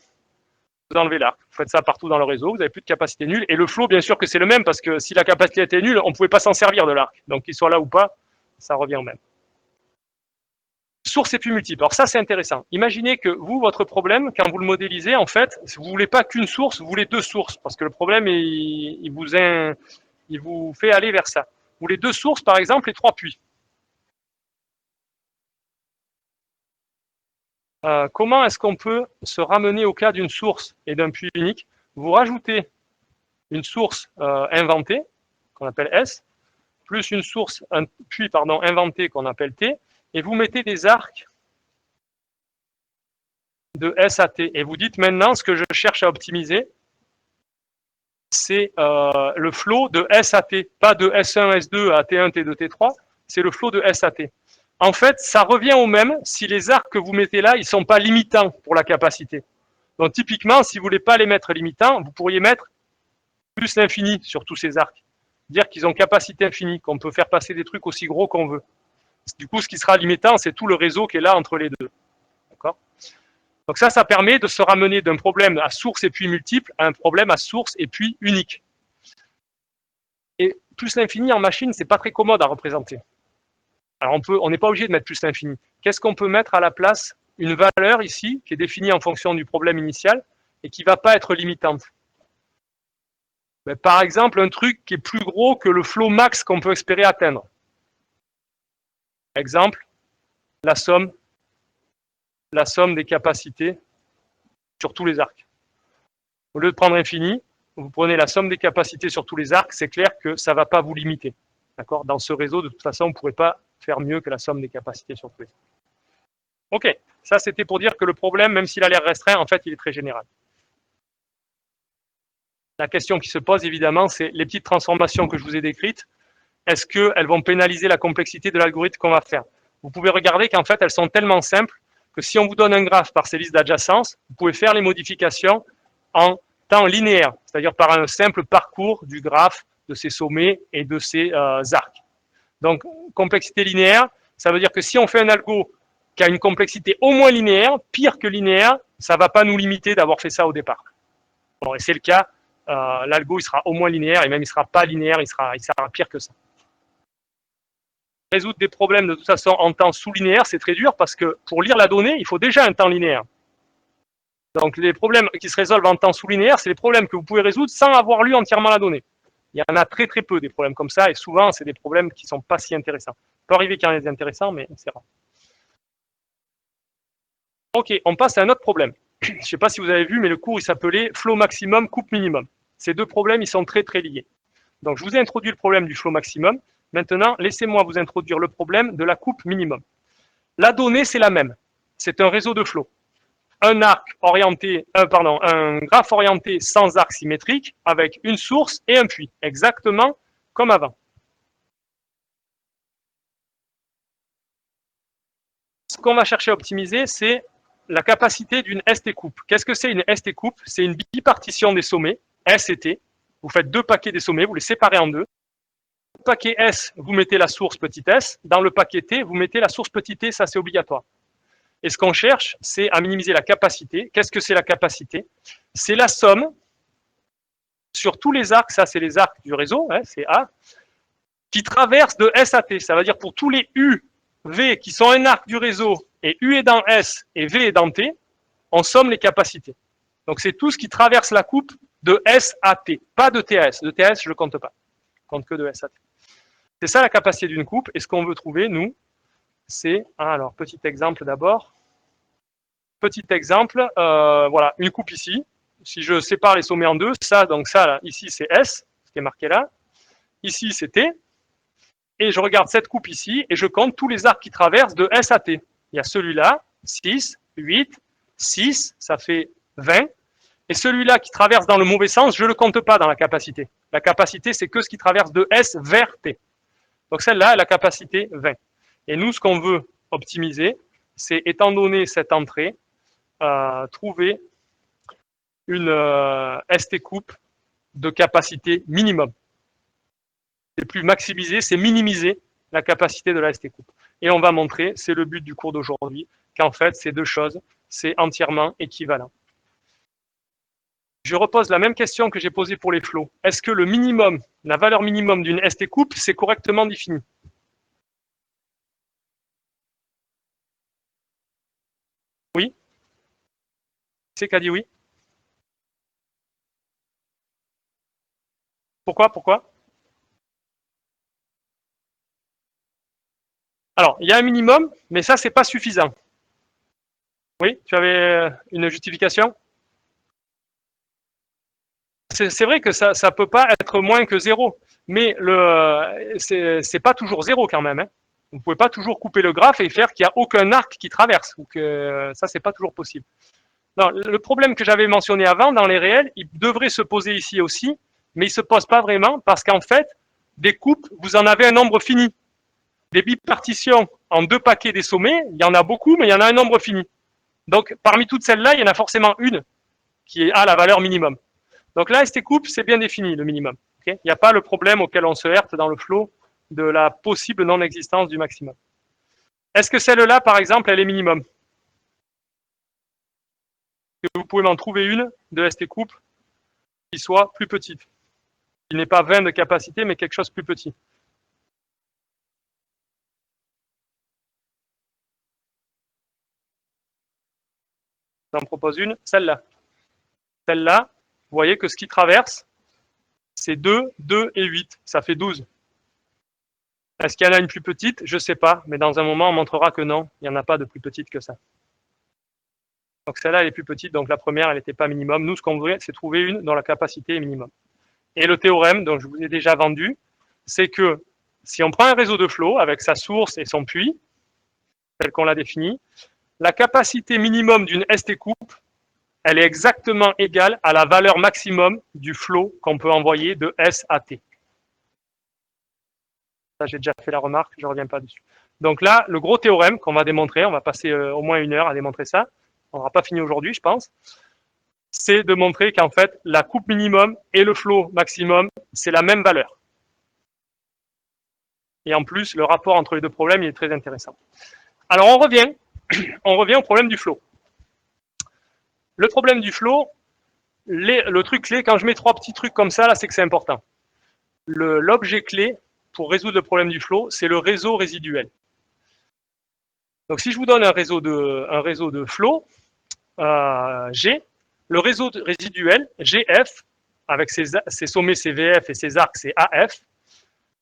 Vous enlevez l'arc. Vous faites ça partout dans le réseau, vous n'avez plus de capacité nulle. Et le flow, bien sûr que c'est le même, parce que si la capacité était nulle, on ne pouvait pas s'en servir de l'arc. Donc qu'il soit là ou pas, ça revient au même. Source et puis multiple. Alors ça, c'est intéressant. Imaginez que vous, votre problème, quand vous le modélisez, en fait, vous ne voulez pas qu'une source, vous voulez deux sources, parce que le problème, il vous fait aller vers ça. Vous voulez deux sources, par exemple, et trois puits. Comment est-ce qu'on peut se ramener au cas d'une source et d'un puits unique? Vous rajoutez une source inventée, qu'on appelle S, plus une source, un puits inventé qu'on appelle T, et vous mettez des arcs de S à T. Et vous dites maintenant, ce que je cherche à optimiser, c'est le flow de S à T, pas de S1, S2 à T1, T2, T3, c'est le flow de S à T. En fait, ça revient au même si les arcs que vous mettez là, ils ne sont pas limitants pour la capacité. Donc typiquement, si vous ne voulez pas les mettre limitants, vous pourriez mettre plus l'infini sur tous ces arcs. Dire qu'ils ont capacité infinie, qu'on peut faire passer des trucs aussi gros qu'on veut. Du coup, ce qui sera limitant, c'est tout le réseau qui est là entre les deux. D'accord ? Donc ça permet de se ramener d'un problème à source et puits multiple à un problème à source et puits unique. Et plus l'infini en machine, c'est pas très commode à représenter. Alors on n'est pas obligé de mettre plus l'infini. Qu'est-ce qu'on peut mettre à la place? Une valeur ici, qui est définie en fonction du problème initial, et qui ne va pas être limitante. Mais par exemple, un truc qui est plus gros que le flow max qu'on peut espérer atteindre. Exemple, la somme des capacités sur tous les arcs. Au lieu de prendre infini, vous prenez la somme des capacités sur tous les arcs, c'est clair que ça ne va pas vous limiter. D'accord? Dans ce réseau, de toute façon, vous ne pourrez pas faire mieux que la somme des capacités sur tous les arcs. Ok, ça c'était pour dire que le problème, même s'il a l'air restreint, en fait, il est très général. La question qui se pose, évidemment, c'est les petites transformations que je vous ai décrites, est-ce qu'elles vont pénaliser la complexité de l'algorithme qu'on va faire? Vous pouvez regarder qu'en fait, elles sont tellement simples que si on vous donne un graphe par ces listes d'adjacence, vous pouvez faire les modifications en temps linéaire, c'est-à-dire par un simple parcours du graphe de ces sommets et de ces arcs. Donc, complexité linéaire, ça veut dire que si on fait un algo qui a une complexité au moins linéaire, pire que linéaire, ça ne va pas nous limiter d'avoir fait ça au départ. Bon, et c'est le cas, l'algo il sera au moins linéaire, et même il ne sera pas linéaire, il sera pire que ça. Résoudre des problèmes de toute façon en temps sous-linéaire, c'est très dur parce que pour lire la donnée, il faut déjà un temps linéaire. Donc les problèmes qui se résolvent en temps sous-linéaire, c'est les problèmes que vous pouvez résoudre sans avoir lu entièrement la donnée. Il y en a très très peu des problèmes comme ça, et souvent c'est des problèmes qui ne sont pas si intéressants. Il peut arriver qu'il y en ait des intéressants, mais c'est rare. Ok, on passe à un autre problème. Je ne sais pas si vous avez vu, mais le cours il s'appelait flow maximum, coupe minimum. Ces deux problèmes, ils sont très très liés. Donc je vous ai introduit le problème du flow maximum. Maintenant, laissez-moi vous introduire le problème de la coupe minimum. La donnée, c'est la même. C'est un réseau de flow. Un graphe orienté sans arc symétrique avec une source et un puits, exactement comme avant. Ce qu'on va chercher à optimiser, c'est la capacité d'une ST coupe. Qu'est-ce que c'est une ST coupe? C'est une bipartition des sommets, S et T. Vous faites deux paquets des sommets, vous les séparez en deux. Dans le paquet S, vous mettez la source petit s. Dans le paquet T, vous mettez la source petit t, ça c'est obligatoire. Et ce qu'on cherche, c'est à minimiser la capacité. Qu'est-ce que c'est la capacité? C'est la somme sur tous les arcs, ça c'est les arcs du réseau, hein, c'est A, qui traversent de S à T. Ça veut dire pour tous les U, V qui sont un arc du réseau, et U est dans S et V est dans T, on somme les capacités. Donc c'est tout ce qui traverse la coupe de S à T, pas de T à S. De T à S, je ne compte pas. Je compte que de S à T. C'est ça la capacité d'une coupe, et ce qu'on veut trouver, nous, c'est, alors petit exemple d'abord. Petit exemple, voilà, une coupe ici. Si je sépare les sommets en deux, ça, donc ça, là, ici c'est S, ce qui est marqué là. Ici c'est T. Et je regarde cette coupe ici et je compte tous les arcs qui traversent de S à T. Il y a celui-là, 6, 8, 6, ça fait 20. Et celui-là qui traverse dans le mauvais sens, je ne le compte pas dans la capacité. La capacité, c'est que ce qui traverse de S vers T. Donc celle-là, la capacité 20. Et nous, ce qu'on veut optimiser, c'est, étant donné cette entrée, trouver une ST coupe de capacité minimum. C'est plus maximiser, c'est minimiser la capacité de la ST coupe. Et on va montrer, c'est le but du cours d'aujourd'hui, qu'en fait, ces deux choses, c'est entièrement équivalent. Je repose la même question que j'ai posée pour les flots. Est-ce que le minimum, la valeur minimum d'une ST coupe, c'est correctement défini? Oui? C'est qu'a dit oui? Pourquoi? Alors, il y a un minimum, mais ça, c'est pas suffisant. Oui, tu avais une justification? C'est vrai que ça peut pas être moins que 0, mais c'est pas toujours 0 quand même. Hein. Vous ne pouvez pas toujours couper le graphe et faire qu'il n'y a aucun arc qui traverse, ou que ça, c'est pas toujours possible. Non, le problème que j'avais mentionné avant, dans les réels, il devrait se poser ici aussi, mais il ne se pose pas vraiment, parce qu'en fait, des coupes, vous en avez un nombre fini. Des bipartitions en 2 paquets des sommets, il y en a beaucoup, mais il y en a un nombre fini. Donc, parmi toutes celles-là, il y en a forcément une qui a la valeur minimum. Donc là, ST coupe, c'est bien défini, le minimum. Okay, il n'y a pas le problème auquel on se heurte dans le flow de la possible non-existence du maximum. Est-ce que celle-là, par exemple, elle est minimum? Vous pouvez m'en trouver une de ST coupe qui soit plus petite, qui n'est pas 20 de capacité, mais quelque chose de plus petit. J'en propose une, celle-là. Celle-là, vous voyez que ce qui traverse, c'est 2, 2 et 8. Ça fait 12. Est-ce qu'il y en a une plus petite? Je ne sais pas, mais dans un moment, on montrera que non, il n'y en a pas de plus petite que ça. Donc celle-là, elle est plus petite, donc la première, elle n'était pas minimum. Nous, ce qu'on voudrait, c'est trouver une dont la capacité est minimum. Et le théorème, dont je vous ai déjà vendu, c'est que si on prend un réseau de flot avec sa source et son puits, tel qu'on l'a défini, la capacité minimum d'une ST coupe, elle est exactement égale à la valeur maximum du flot qu'on peut envoyer de S à T. Ça, j'ai déjà fait la remarque, je ne reviens pas dessus. Donc là, le gros théorème qu'on va démontrer, on va passer au moins 1 heure à démontrer ça, on n'aura pas fini aujourd'hui, je pense, c'est de montrer qu'en fait, la coupe minimum et le flot maximum, c'est la même valeur. Et en plus, le rapport entre les deux problèmes, il est très intéressant. Alors, on revient au problème du flot. Le problème du flot, le truc clé, quand je mets 3 petits trucs comme ça, là, c'est que c'est important. L'objet clé pour résoudre le problème du flot, c'est le réseau résiduel. Donc, si je vous donne un réseau de flot, G, le réseau résiduel, GF, avec ses sommets CVF et ses arcs CAF,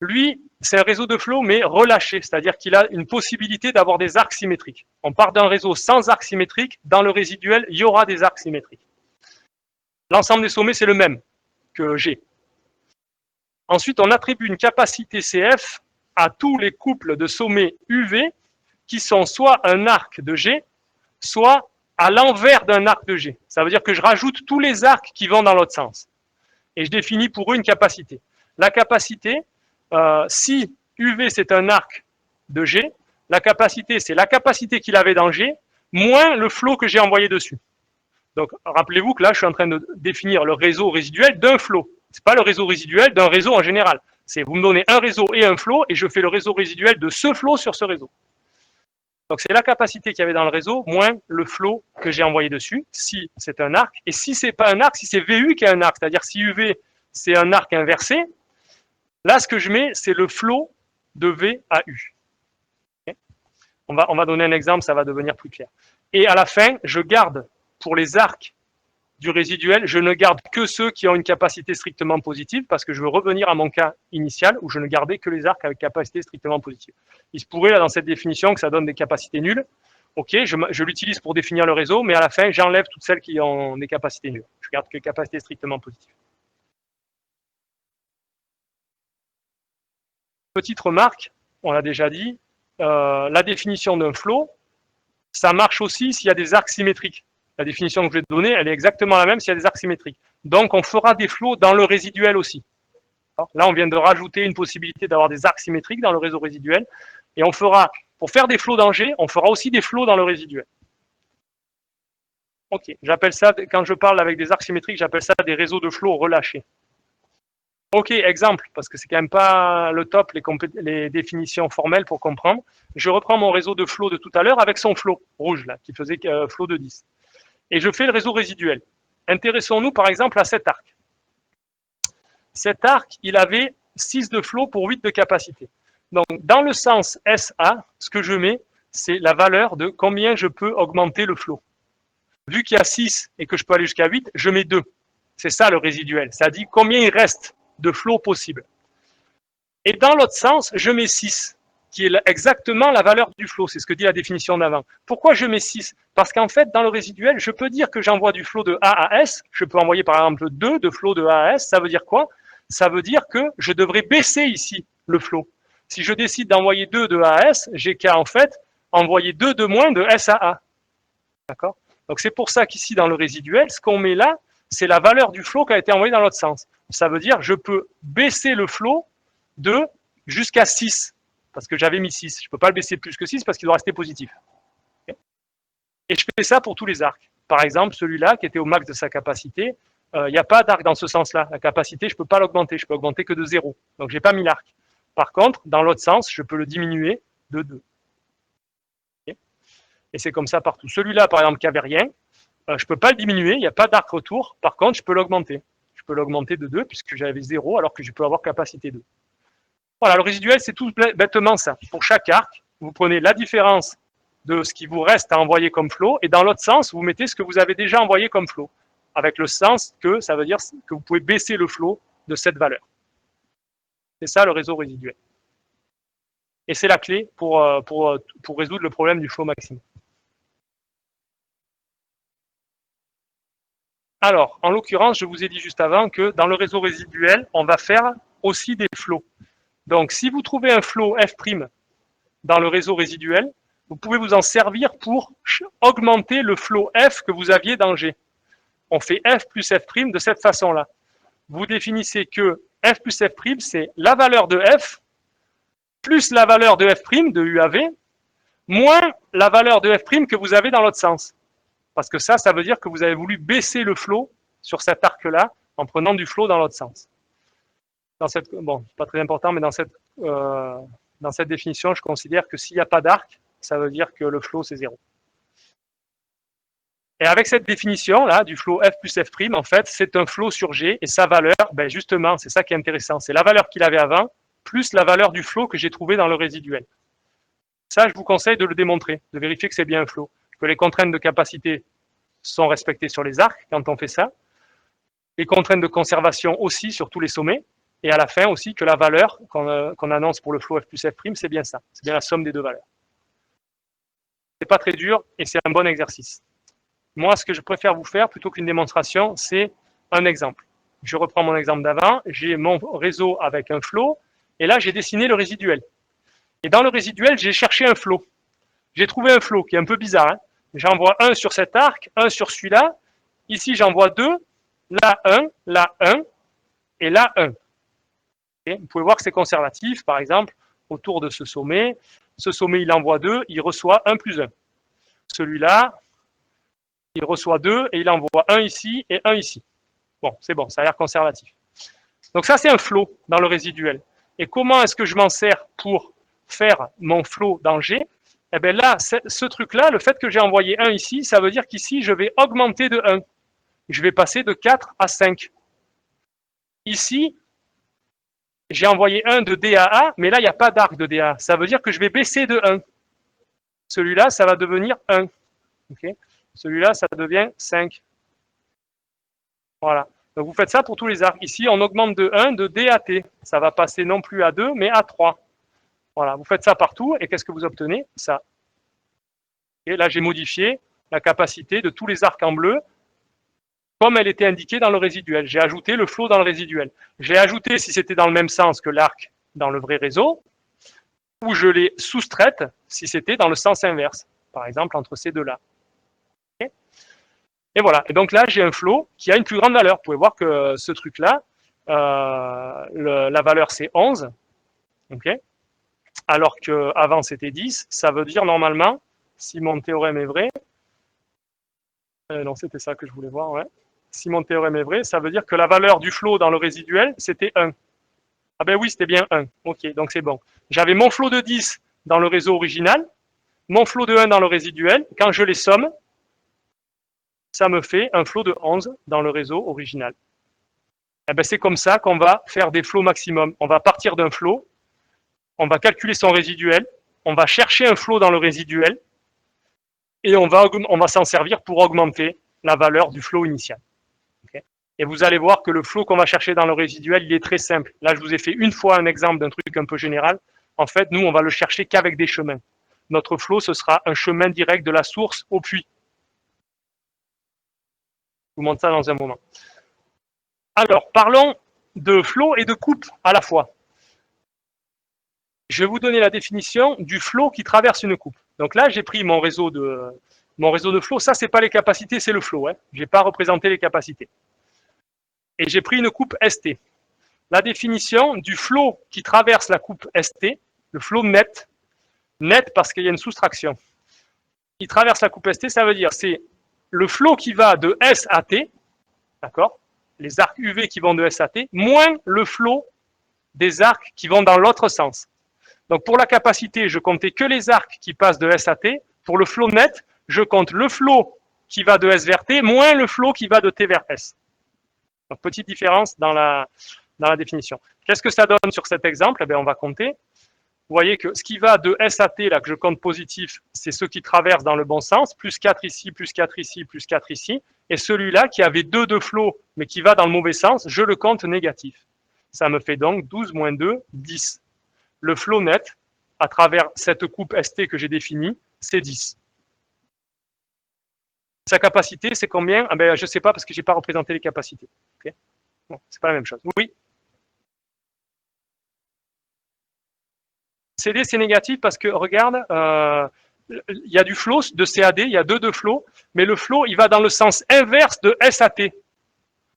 lui, c'est un réseau de flot, mais relâché, c'est-à-dire qu'il a une possibilité d'avoir des arcs symétriques. On part d'un réseau sans arcs symétriques, dans le résiduel, il y aura des arcs symétriques. L'ensemble des sommets, c'est le même que G. Ensuite, on attribue une capacité CF à tous les couples de sommets UV qui sont soit un arc de G, soit à l'envers d'un arc de G. Ça veut dire que je rajoute tous les arcs qui vont dans l'autre sens. Et je définis pour eux une capacité. La capacité, si UV c'est un arc de G, la capacité c'est la capacité qu'il avait dans G, moins le flot que j'ai envoyé dessus. Donc rappelez-vous que là je suis en train de définir le réseau résiduel d'un flot. Ce n'est pas le réseau résiduel d'un réseau en général. C'est vous me donnez un réseau et un flot et je fais le réseau résiduel de ce flot sur ce réseau. Donc c'est la capacité qu'il y avait dans le réseau moins le flot que j'ai envoyé dessus, si c'est un arc. Et si c'est pas un arc, si c'est VU qui est un arc, c'est-à-dire si UV c'est un arc inversé, là ce que je mets c'est le flot de V à U. Okay, on va donner un exemple, ça va devenir plus clair. Et à la fin, je garde pour les arcs du résiduel, je ne garde que ceux qui ont une capacité strictement positive, parce que je veux revenir à mon cas initial, où je ne gardais que les arcs avec capacité strictement positive. Il se pourrait, là, dans cette définition, que ça donne des capacités nulles. Ok, je l'utilise pour définir le réseau, mais à la fin, j'enlève toutes celles qui ont des capacités nulles. Je garde que les capacités strictement positives. Petite remarque, on l'a déjà dit, la définition d'un flow, ça marche aussi s'il y a des arcs symétriques. La définition que je vais te donner, elle est exactement la même s'il y a des arcs symétriques. Donc, on fera des flows dans le résiduel aussi. Là, on vient de rajouter une possibilité d'avoir des arcs symétriques dans le réseau résiduel. Et on fera, pour faire des flows d'Angers, on fera aussi des flows dans le résiduel. Ok, j'appelle ça, quand je parle avec des arcs symétriques, j'appelle ça des réseaux de flows relâchés. Ok, exemple, parce que c'est quand même pas le top, les définitions formelles pour comprendre. Je reprends mon réseau de flow de tout à l'heure avec son flow rouge, là, qui faisait flow de 10. Et je fais le réseau résiduel. Intéressons-nous par exemple à cet arc. Cet arc, il avait 6 de flow pour 8 de capacité. Donc, dans le sens SA, ce que je mets, c'est la valeur de combien je peux augmenter le flow. Vu qu'il y a 6 et que je peux aller jusqu'à 8, je mets 2. C'est ça le résiduel. Ça dit combien il reste de flow possible. Et dans l'autre sens, je mets 6, qui est exactement la valeur du flow. C'est ce que dit la définition d'avant. Pourquoi je mets 6? Parce qu'en fait, dans le résiduel, je peux dire que j'envoie du flow de A à S. Je peux envoyer par exemple 2 de flow de A à S. Ça veut dire quoi? Ça veut dire que je devrais baisser ici le flow. Si je décide d'envoyer 2 de A à S, j'ai qu'à en fait envoyer 2 de moins de S à A. D'accord? Donc c'est pour ça qu'ici, dans le résiduel, ce qu'on met là, c'est la valeur du flow qui a été envoyé dans l'autre sens. Ça veut dire que je peux baisser le flow de jusqu'à 6, parce que j'avais mis 6. Je ne peux pas le baisser plus que 6 parce qu'il doit rester positif. Et je fais ça pour tous les arcs. Par exemple, celui-là qui était au max de sa capacité, il n'y a pas d'arc dans ce sens-là. La capacité, je ne peux pas l'augmenter. Je peux augmenter que de 0. Donc, je n'ai pas mis l'arc. Par contre, dans l'autre sens, je peux le diminuer de 2. Et c'est comme ça partout. Celui-là, par exemple, qui n'avait rien, je ne peux pas le diminuer. Il n'y a pas d'arc retour. Par contre, je peux l'augmenter. Je peux l'augmenter de 2 puisque j'avais 0 alors que je peux avoir capacité 2. Voilà, le résiduel, c'est tout bêtement ça. Pour chaque arc, vous prenez la différence de ce qui vous reste à envoyer comme flow, et dans l'autre sens, vous mettez ce que vous avez déjà envoyé comme flow, avec le sens que ça veut dire que vous pouvez baisser le flow de cette valeur. C'est ça le réseau résiduel. Et c'est la clé pour résoudre le problème du flow maximum. Alors, en l'occurrence, je vous ai dit juste avant que dans le réseau résiduel, on va faire aussi des flows. Donc, si vous trouvez un flow F' dans le réseau résiduel, vous pouvez vous en servir pour augmenter le flow F que vous aviez dans G. On fait F plus F' de cette façon-là. Vous définissez que F plus F', c'est la valeur de F plus la valeur de F' de UAV, moins la valeur de F' que vous avez dans l'autre sens. Parce que ça veut dire que vous avez voulu baisser le flow sur cet arc-là en prenant du flow dans l'autre sens. Bon, pas très important, mais dans cette définition, je considère que s'il n'y a pas d'arc, ça veut dire que le flow, c'est 0. Et avec cette définition-là, du flow F plus F', en fait, c'est un flow sur G, et sa valeur, ben justement, c'est ça qui est intéressant, c'est la valeur qu'il avait avant, plus la valeur du flow que j'ai trouvé dans le résiduel. Ça, je vous conseille de le démontrer, de vérifier que c'est bien un flow, que les contraintes de capacité sont respectées sur les arcs quand on fait ça, les contraintes de conservation aussi sur tous les sommets, et à la fin aussi que la valeur qu'on annonce pour le flow F plus F', c'est bien ça, c'est bien la somme des deux valeurs. C'est pas très dur et c'est un bon exercice. Moi, ce que je préfère vous faire, plutôt qu'une démonstration, c'est un exemple. Je reprends mon exemple d'avant, j'ai mon réseau avec un flow, et là, j'ai dessiné le résiduel. Et dans le résiduel, j'ai cherché un flow. J'ai trouvé un flow qui est un peu bizarre. Hein. J'envoie un sur cet arc, un sur celui-là. Ici, j'envoie 2, là 1, et là 1. Okay. Vous pouvez voir que c'est conservatif, par exemple, autour de ce sommet. Ce sommet, il envoie 2, il reçoit 1 plus 1. Celui-là, il reçoit 2 et il envoie 1 ici et 1 ici. Bon, c'est bon, ça a l'air conservatif. Donc ça, c'est un flow dans le résiduel. Et comment est-ce que je m'en sers pour faire mon flow dans G? Eh bien là, ce truc-là, le fait que j'ai envoyé 1 ici, ça veut dire qu'ici, je vais augmenter de 1. Je vais passer de 4 à 5. Ici, j'ai envoyé 1 de D à A, mais là, il n'y a pas d'arc de D à A. Ça veut dire que je vais baisser de 1. Celui-là, ça va devenir 1. Okay. Celui-là, ça devient 5. Voilà. Donc vous faites ça pour tous les arcs. Ici, on augmente de 1 de D à T. Ça va passer non plus à 2, mais à 3. Voilà, vous faites ça partout, et qu'est-ce que vous obtenez? Ça. Et là, j'ai modifié la capacité de tous les arcs en bleu, comme elle était indiquée dans le résiduel. J'ai ajouté le flot dans le résiduel. J'ai ajouté si c'était dans le même sens que l'arc dans le vrai réseau, ou je l'ai soustraite si c'était dans le sens inverse, par exemple entre ces deux-là. Okay, et voilà, et donc là j'ai un flot qui a une plus grande valeur. Vous pouvez voir que ce truc-là, la valeur c'est 11, okay, alors qu'avant c'était 10, ça veut dire normalement, si mon théorème est vrai, non c'était ça que je voulais voir, ouais. Si mon théorème est vrai, ça veut dire que la valeur du flot dans le résiduel c'était 1. Ah ben oui, c'était bien 1. Ok, donc c'est bon. J'avais mon flot de 10 dans le réseau original, mon flot de 1 dans le résiduel. Quand je les somme, ça me fait un flot de 11 dans le réseau original. Et ben c'est comme ça qu'on va faire des flots maximum. On va partir d'un flot, on va calculer son résiduel, on va chercher un flot dans le résiduel, et on va s'en servir pour augmenter la valeur du flot initial. Okay, et vous allez voir que le flot qu'on va chercher dans le résiduel, il est très simple. Là, je vous ai fait une fois un exemple d'un truc un peu général. En fait, nous, on va le chercher qu'avec des chemins. Notre flot, ce sera un chemin direct de la source au puits. Je vous montre ça dans un moment. Alors, parlons de flot et de coupe à la fois. Je vais vous donner la définition du flot qui traverse une coupe. Donc là, j'ai pris mon réseau de flot. Ça, c'est pas les capacités, c'est le flot. Hein. Je n'ai pas représenté les capacités. Et j'ai pris une coupe ST. La définition du flot qui traverse la coupe ST, le flot net parce qu'il y a une soustraction. Qui traverse la coupe ST, ça veut dire c'est le flot qui va de S à T, d'accord, les arcs UV qui vont de S à T, moins le flot des arcs qui vont dans l'autre sens. Donc pour la capacité, je comptais que les arcs qui passent de S à T. Pour le flot net, je compte le flot qui va de S vers T, moins le flot qui va de T vers S. Donc petite différence dans la définition. Qu'est-ce que ça donne sur cet exemple? Eh bien, on va compter. Vous voyez que ce qui va de S à T, là, que je compte positif, c'est ceux qui traversent dans le bon sens, plus 4 ici, plus 4 ici, plus 4 ici. Et celui-là, qui avait 2 de flot, mais qui va dans le mauvais sens, je le compte négatif. Ça me fait donc 12 moins 2, 10. Le flot net, à travers cette coupe ST que j'ai définie, c'est 10. Sa capacité, c'est combien? Ah ben, je ne sais pas parce que je n'ai pas représenté les capacités. Okay, bon, c'est pas la même chose. Oui. CD, c'est négatif parce que, regarde, il y a du flot de CAD, il y a 2 de flot, mais le flot, il va dans le sens inverse de S à T.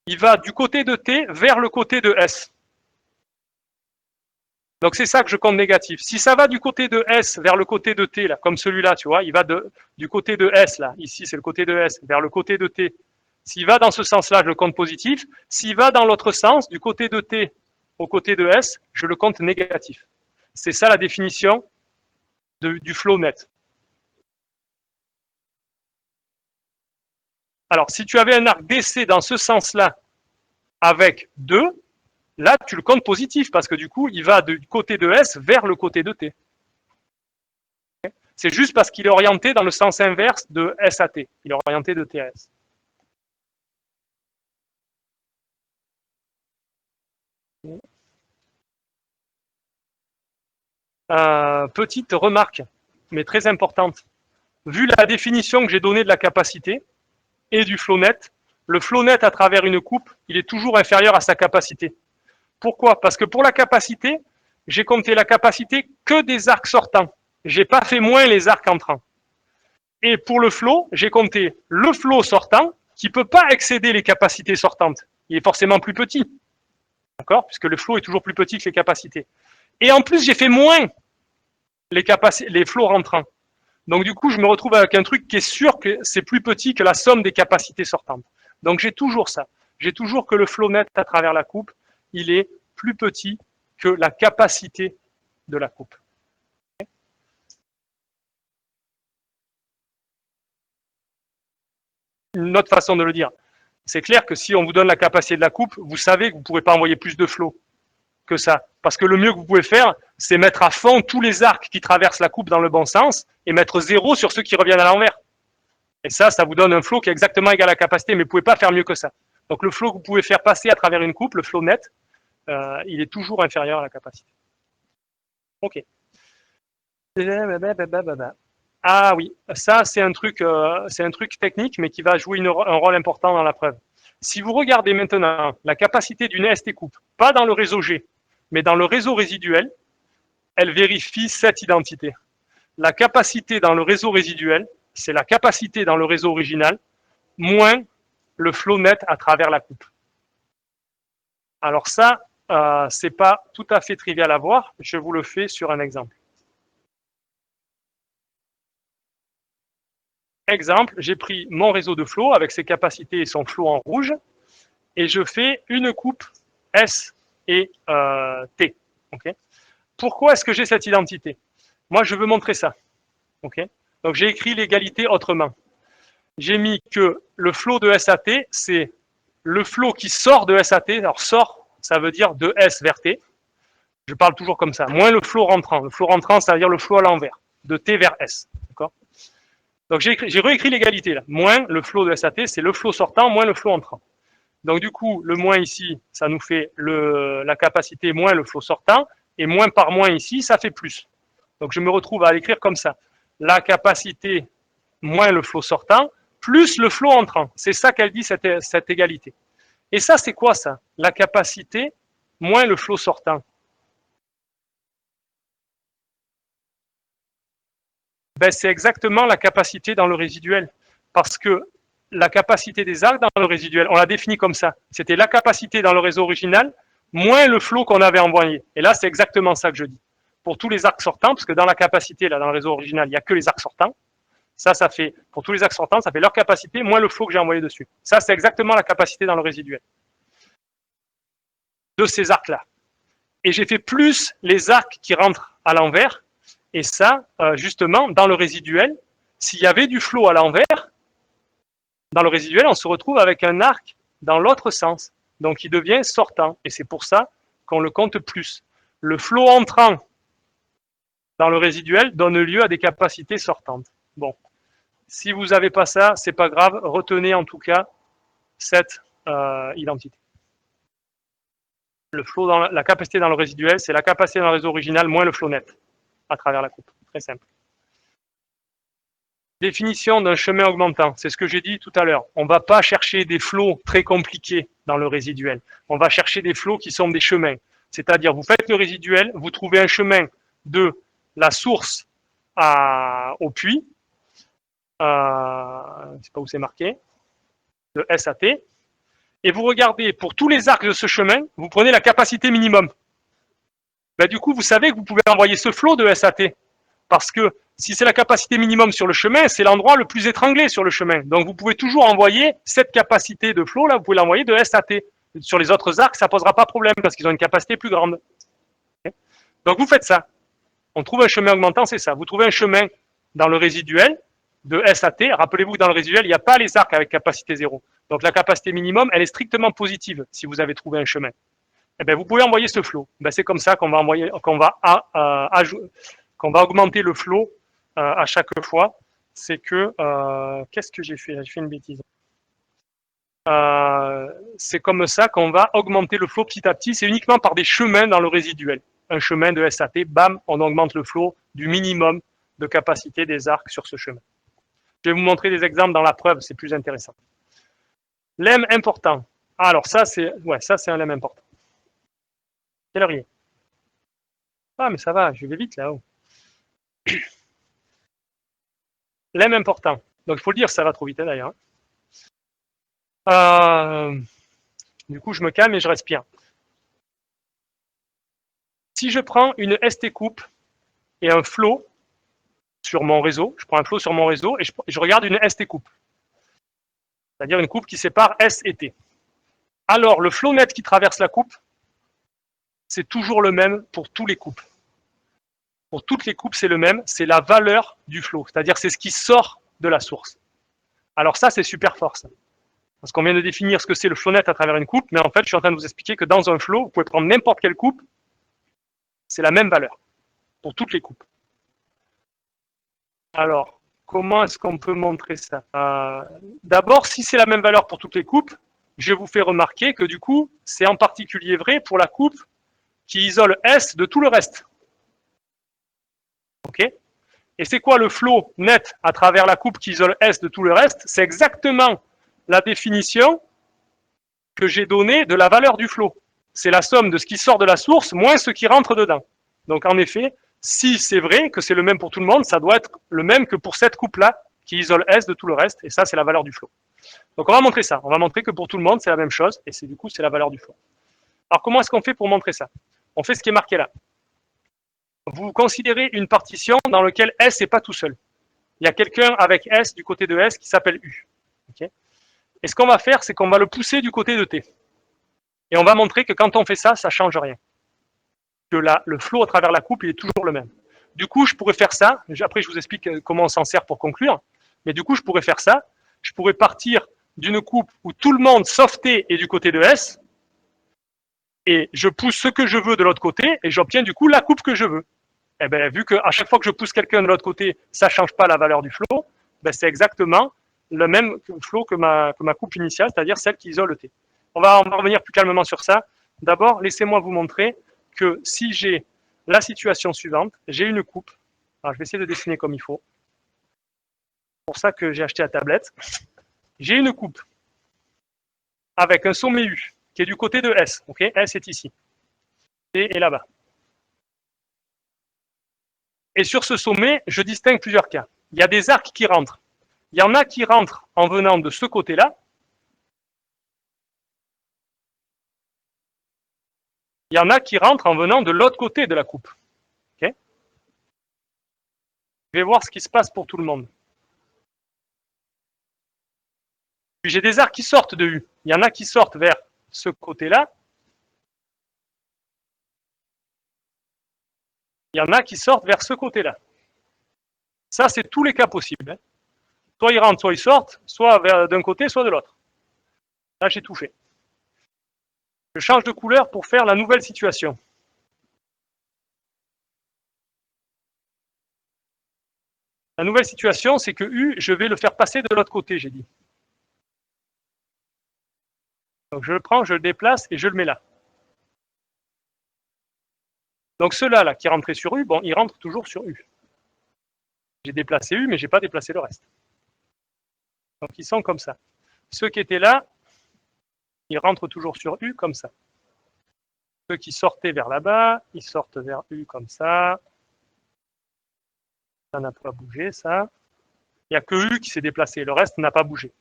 Il va du côté de T vers le côté de S. Donc c'est ça que je compte négatif. Si ça va du côté de S vers le côté de T, là, comme celui-là, tu vois, il va du côté de S, là, ici c'est le côté de S, vers le côté de T. S'il va dans ce sens-là, je le compte positif. S'il va dans l'autre sens, du côté de T au côté de S, je le compte négatif. C'est ça la définition du flot net. Alors, si tu avais un arc DC dans ce sens-là avec 2, là, tu le comptes positif parce que du coup, il va du côté de S vers le côté de T. C'est juste parce qu'il est orienté dans le sens inverse de S à T. Il est orienté de T à S. Petite remarque, mais très importante. Vu la définition que j'ai donnée de la capacité et du flot net, le flot net à travers une coupe, il est toujours inférieur à sa capacité. Pourquoi? Parce que pour la capacité, j'ai compté la capacité que des arcs sortants. J'ai pas fait moins les arcs entrants. Et pour le flot, j'ai compté le flot sortant qui ne peut pas excéder les capacités sortantes. Il est forcément plus petit. D'accord? Puisque le flot est toujours plus petit que les capacités. Et en plus, j'ai fait moins les flots rentrants. Donc du coup, je me retrouve avec un truc qui est sûr que c'est plus petit que la somme des capacités sortantes. Donc j'ai toujours ça. J'ai toujours que le flot net à travers la coupe, il est plus petit que la capacité de la coupe. Une autre façon de le dire, c'est clair que si on vous donne la capacité de la coupe, vous savez que vous ne pourrez pas envoyer plus de flot que ça. Parce que le mieux que vous pouvez faire, c'est mettre à fond tous les arcs qui traversent la coupe dans le bon sens et mettre 0 sur ceux qui reviennent à l'envers. Et ça vous donne un flot qui est exactement égal à la capacité, mais vous ne pouvez pas faire mieux que ça. Donc le flot que vous pouvez faire passer à travers une coupe, le flot net, il est toujours inférieur à la capacité. Ok. Ah oui, ça c'est un truc technique, mais qui va jouer un rôle important dans la preuve. Si vous regardez maintenant la capacité d'une ST coupe, pas dans le réseau G, mais dans le réseau résiduel, elle vérifie cette identité. La capacité dans le réseau résiduel, c'est la capacité dans le réseau original, moins le flot net à travers la coupe. Alors ça, c'est pas tout à fait trivial à voir, je vous le fais sur un exemple. Exemple, j'ai pris mon réseau de flot avec ses capacités et son flot en rouge, et je fais une coupe S et T. Okay. Pourquoi est-ce que j'ai cette identité? Moi, je veux montrer ça. Okay. Donc, j'ai écrit l'égalité autrement. J'ai mis que le flot de SAT, c'est le flot qui sort de SAT. Alors, sort, ça veut dire de S vers T. Je parle toujours comme ça. Moins le flot rentrant. Le flot rentrant, ça veut dire le flot à l'envers. De T vers S. D'accord. Donc, j'ai réécrit l'égalité là. Moins le flot de SAT, c'est le flot sortant, moins le flot entrant. Donc, du coup, le moins ici, ça nous fait la capacité moins le flot sortant. Et moins par moins ici, ça fait plus. Donc, je me retrouve à l'écrire comme ça. La capacité moins le flot sortant, plus le flot entrant. C'est ça qu'elle dit, cette égalité. Et ça, c'est quoi ça? La capacité moins le flot sortant. Ben, c'est exactement la capacité dans le résiduel. Parce que la capacité des arcs dans le résiduel, on l'a défini comme ça. C'était la capacité dans le réseau original moins le flot qu'on avait envoyé. Et là, c'est exactement ça que je dis. Pour tous les arcs sortants, parce que dans la capacité, là, dans le réseau original, il n'y a que les arcs sortants. Ça fait, pour tous les arcs sortants, ça fait leur capacité moins le flot que j'ai envoyé dessus. Ça, c'est exactement la capacité dans le résiduel de ces arcs-là. Et j'ai fait plus les arcs qui rentrent à l'envers. Et ça, justement, dans le résiduel, s'il y avait du flot à l'envers, dans le résiduel, on se retrouve avec un arc dans l'autre sens. Donc, il devient sortant. Et c'est pour ça qu'on le compte plus. Le flot entrant dans le résiduel donne lieu à des capacités sortantes. Bon. Si vous n'avez pas ça, c'est pas grave. Retenez en tout cas cette identité. Le flot dans la capacité dans le résiduel, c'est la capacité dans le réseau original moins le flot net à travers la coupe. Très simple. Définition d'un chemin augmentant, c'est ce que j'ai dit tout à l'heure. On ne va pas chercher des flots très compliqués dans le résiduel. On va chercher des flots qui sont des chemins. C'est-à-dire, vous faites le résiduel, vous trouvez un chemin de la source au puits, je ne sais pas où c'est marqué, de SAT, et vous regardez pour tous les arcs de ce chemin, vous prenez la capacité minimum. Ben, du coup, vous savez que vous pouvez envoyer ce flot de SAT, parce que si c'est la capacité minimum sur le chemin, c'est l'endroit le plus étranglé sur le chemin. Donc, vous pouvez toujours envoyer cette capacité de flot, là, vous pouvez l'envoyer de SAT. Sur les autres arcs, ça ne posera pas de problème, parce qu'ils ont une capacité plus grande. Donc, vous faites ça. On trouve un chemin augmentant, c'est ça. Vous trouvez un chemin dans le résiduel de SAT. Rappelez-vous que dans le résiduel, il n'y a pas les arcs avec capacité 0. Donc, la capacité minimum, elle est strictement positive si vous avez trouvé un chemin. Eh bien, vous pouvez envoyer ce flot. Ben, c'est comme ça qu'on va augmenter le flot à chaque fois. C'est que, qu'est-ce que j'ai fait? J'ai fait une bêtise. C'est comme ça qu'on va augmenter le flot petit à petit. C'est uniquement par des chemins dans le résiduel. Un chemin de SAT, bam, on augmente le flot du minimum de capacité des arcs sur ce chemin. Je vais vous montrer des exemples dans la preuve, c'est plus intéressant. Lemme important. Alors ça, c'est un lemme important. Quelle heure il est? Ah, mais ça va, je vais vite là-haut. Lemme important. Donc il faut le dire, ça va trop vite d'ailleurs. Du coup, je me calme et je respire. Si je prends une ST coupe et un flot sur mon réseau, je prends un flot sur mon réseau et je regarde une ST coupe, c'est-à-dire une coupe qui sépare S et T. Alors, le flot net qui traverse la coupe, c'est toujours le même pour tous les coupes. Pour toutes les coupes, c'est le même, c'est la valeur du flot, c'est-à-dire c'est ce qui sort de la source. Alors ça, c'est super fort, ça. Parce qu'on vient de définir ce que c'est le flot net à travers une coupe, mais en fait, je suis en train de vous expliquer que dans un flot, vous pouvez prendre n'importe quelle coupe, c'est la même valeur pour toutes les coupes. Alors, comment est-ce qu'on peut montrer ça? D'abord, si c'est la même valeur pour toutes les coupes, je vous fais remarquer que du coup, c'est en particulier vrai pour la coupe qui isole S de tout le reste. Ok? Et c'est quoi le flot net à travers la coupe qui isole S de tout le reste? C'est exactement la définition que j'ai donnée de la valeur du flot. C'est la somme de ce qui sort de la source moins ce qui rentre dedans. Donc en effet, si c'est vrai que c'est le même pour tout le monde, ça doit être le même que pour cette coupe-là qui isole S de tout le reste, et ça c'est la valeur du flot. Donc on va montrer ça, on va montrer que pour tout le monde c'est la même chose, et c'est du coup c'est la valeur du flot. Alors comment est-ce qu'on fait pour montrer ça? On fait ce qui est marqué là. Vous considérez une partition dans laquelle S n'est pas tout seul. Il y a quelqu'un avec S du côté de S qui s'appelle U. Okay, et ce qu'on va faire, c'est qu'on va le pousser du côté de T. Et on va montrer que quand on fait ça, ça ne change rien. Que le flot à travers la coupe, il est toujours le même. Du coup, je pourrais faire ça. Après, je vous explique comment on s'en sert pour conclure. Mais du coup, je pourrais faire ça. Je pourrais partir d'une coupe où tout le monde, sauf T, est du côté de S. Et je pousse ce que je veux de l'autre côté. Et j'obtiens du coup la coupe que je veux. Et bien, vu qu'à chaque fois que je pousse quelqu'un de l'autre côté, ça ne change pas la valeur du flot, ben c'est exactement le même flot que ma coupe initiale, c'est-à-dire celle qui isole le T. On va revenir plus calmement sur ça. D'abord, laissez-moi vous montrer que si j'ai la situation suivante, j'ai une coupe. Alors, je vais essayer de dessiner comme il faut. C'est pour ça que j'ai acheté la tablette. J'ai une coupe avec un sommet U qui est du côté de S. Okay, S est ici. T est là-bas. Et sur ce sommet, je distingue plusieurs cas. Il y a des arcs qui rentrent. Il y en a qui rentrent en venant de ce côté-là. Il y en a qui rentrent en venant de l'autre côté de la coupe. Okay, je vais voir ce qui se passe pour tout le monde. Puis j'ai des arcs qui sortent de U. Il y en a qui sortent vers ce côté-là. Il y en a qui sortent vers ce côté-là. Ça, c'est tous les cas possibles. Soit ils rentrent, soit ils sortent, soit d'un côté, soit de l'autre. Là, j'ai tout fait. Je change de couleur pour faire la nouvelle situation. La nouvelle situation, c'est que U, je vais le faire passer de l'autre côté, j'ai dit. Donc je le prends, je le déplace et je le mets là. Donc ceux-là là, qui rentraient sur U, bon, ils rentrent toujours sur U. J'ai déplacé U, mais je n'ai pas déplacé le reste. Donc ils sont comme ça. Ceux qui étaient là, ils rentrent toujours sur U comme ça. Ceux qui sortaient vers là-bas, ils sortent vers U comme ça. Ça n'a pas bougé, ça. Il n'y a que U qui s'est déplacé, le reste n'a pas bougé.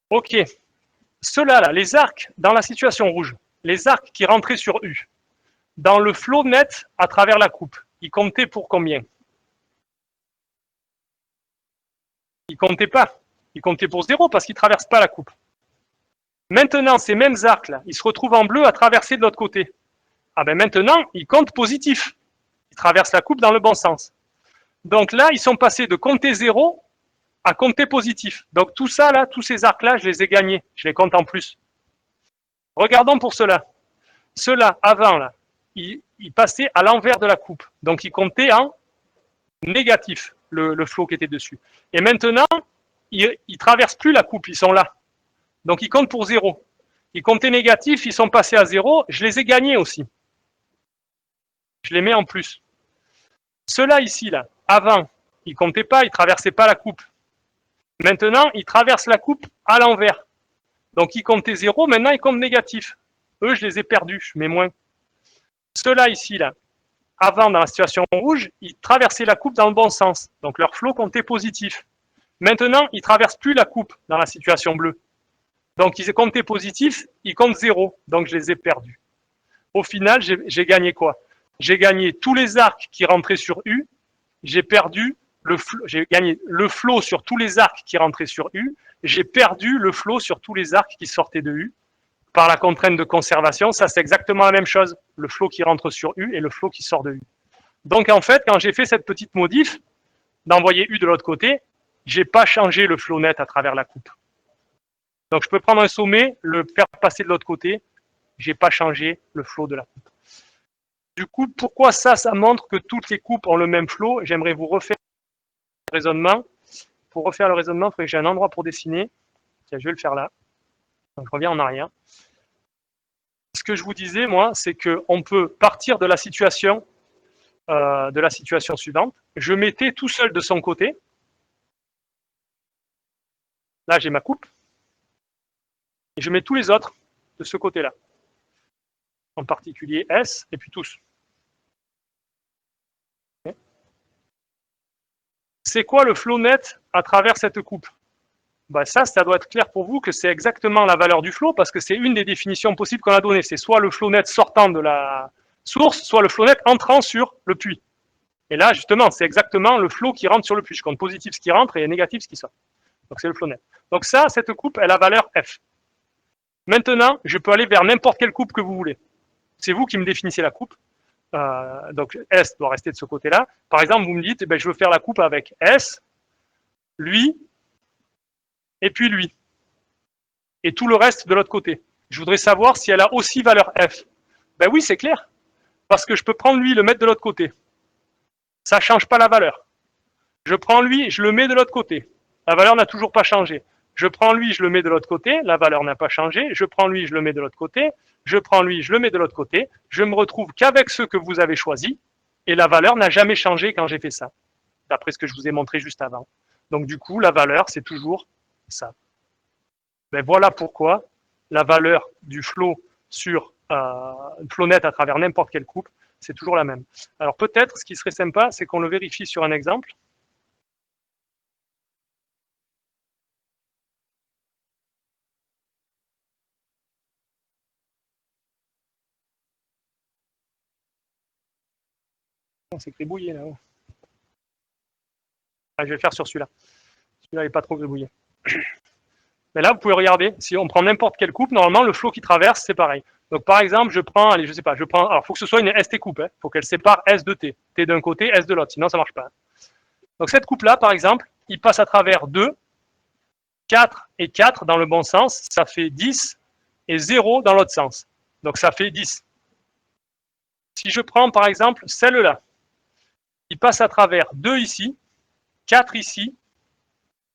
Ok. Ceux-là, là, les arcs dans la situation rouge, les arcs qui rentraient sur U, dans le flot net à travers la coupe, ils comptaient pour combien? Ils comptaient pas. Ils comptaient pour 0 parce qu'ils ne traversent pas la coupe. Maintenant, ces mêmes arcs-là, ils se retrouvent en bleu à traverser de l'autre côté. Ah ben maintenant, ils comptent positif. Ils traversent la coupe dans le bon sens. Donc là, ils sont passés de compter 0 à compter positif. Donc tout ça, là, tous ces arcs-là, je les ai gagnés. Je les compte en plus. Regardons pour ceux-là. Ceux-là, avant, là, ils passaient à l'envers de la coupe. Donc ils comptaient en négatif, le flot qui était dessus. Et maintenant, ils ne traversent plus la coupe, ils sont là. Donc ils comptent pour 0. Ils comptaient négatif, ils sont passés à 0. Je les ai gagnés aussi. Je les mets en plus. Ceux-là ici, là, avant, ils ne comptaient pas, ils ne traversaient pas la coupe. Maintenant, ils traversent la coupe à l'envers. Donc ils comptaient 0, maintenant ils comptent négatif. Eux, je les ai perdus, je mets moins. Ceux-là ici, là, avant, dans la situation rouge, ils traversaient la coupe dans le bon sens. Donc leur flot comptait positif. Maintenant, ils ne traversent plus la coupe dans la situation bleue. Donc ils comptaient positif, ils comptent 0. Donc je les ai perdus. Au final, j'ai gagné quoi? J'ai gagné tous les arcs qui rentraient sur U. J'ai perdu j'ai gagné le flot sur tous les arcs qui rentraient sur U. J'ai perdu le flot sur tous les arcs qui sortaient de U. Par la contrainte de conservation, ça c'est exactement la même chose. Le flot qui rentre sur U et le flot qui sort de U. Donc en fait, quand j'ai fait cette petite modif, d'envoyer U de l'autre côté, j'ai pas changé le flot net à travers la coupe. Donc je peux prendre un sommet, le faire passer de l'autre côté, j'ai pas changé le flot de la coupe. Du coup, pourquoi ça montre que toutes les coupes ont le même flot? J'aimerais vous refaire le raisonnement. Pour refaire le raisonnement, il faudrait que j'ai un endroit pour dessiner. Tiens, je vais le faire là. Donc, je reviens en arrière. Ce que je vous disais, moi, c'est qu'on peut partir de la situation suivante. Je mettais tout seul de son côté. Là, j'ai ma coupe. Et je mets tous les autres de ce côté-là. En particulier S, et puis tous. C'est quoi le flow net à travers cette coupe? Ben ça doit être clair pour vous que c'est exactement la valeur du flow, parce que c'est une des définitions possibles qu'on a données. C'est soit le flow net sortant de la source, soit le flow net entrant sur le puits. Et là, justement, c'est exactement le flow qui rentre sur le puits. Je compte positif ce qui rentre et négatif ce qui sort. Donc c'est le flow net. Donc ça, cette coupe, elle a valeur F. Maintenant, je peux aller vers n'importe quelle coupe que vous voulez. C'est vous qui me définissez la coupe. Donc S doit rester de ce côté-là. Par exemple, vous me dites, eh ben, je veux faire la coupe avec S, lui, et puis lui. Et tout le reste de l'autre côté. Je voudrais savoir si elle a aussi valeur F. Ben oui, c'est clair. Parce que je peux prendre lui et le mettre de l'autre côté. Ça ne change pas la valeur. Je prends lui, je le mets de l'autre côté. La valeur n'a toujours pas changé. Je prends lui, je le mets de l'autre côté. La valeur n'a pas changé. Je prends lui, je le mets de l'autre côté. Je prends lui, je le mets de l'autre côté. Je me retrouve qu'avec ceux que vous avez choisis. Et la valeur n'a jamais changé quand j'ai fait ça. D'après ce que je vous ai montré juste avant. Donc du coup, la valeur, c'est toujours ça. Ben voilà pourquoi la valeur du flow sur flow net à travers n'importe quelle coupe, c'est toujours la même. Alors peut-être, ce qui serait sympa, c'est qu'on le vérifie sur un exemple. C'est gribouillé là-haut. Ah, je vais le faire sur celui-là. Celui-là n'est pas trop gribouillé. Mais là, vous pouvez regarder, si on prend n'importe quelle coupe, normalement, le flow qui traverse, c'est pareil. Donc, par exemple, je prends, allez, je sais pas, alors, il faut que ce soit une ST coupe, il faut qu'elle sépare S de T. T d'un côté, S de l'autre, sinon ça ne marche pas. Donc, cette coupe-là, par exemple, il passe à travers 2, 4 et 4 dans le bon sens, ça fait 10, et 0 dans l'autre sens. Donc, ça fait 10. Si je prends, par exemple, celle-là, il passe à travers 2 ici, 4 ici,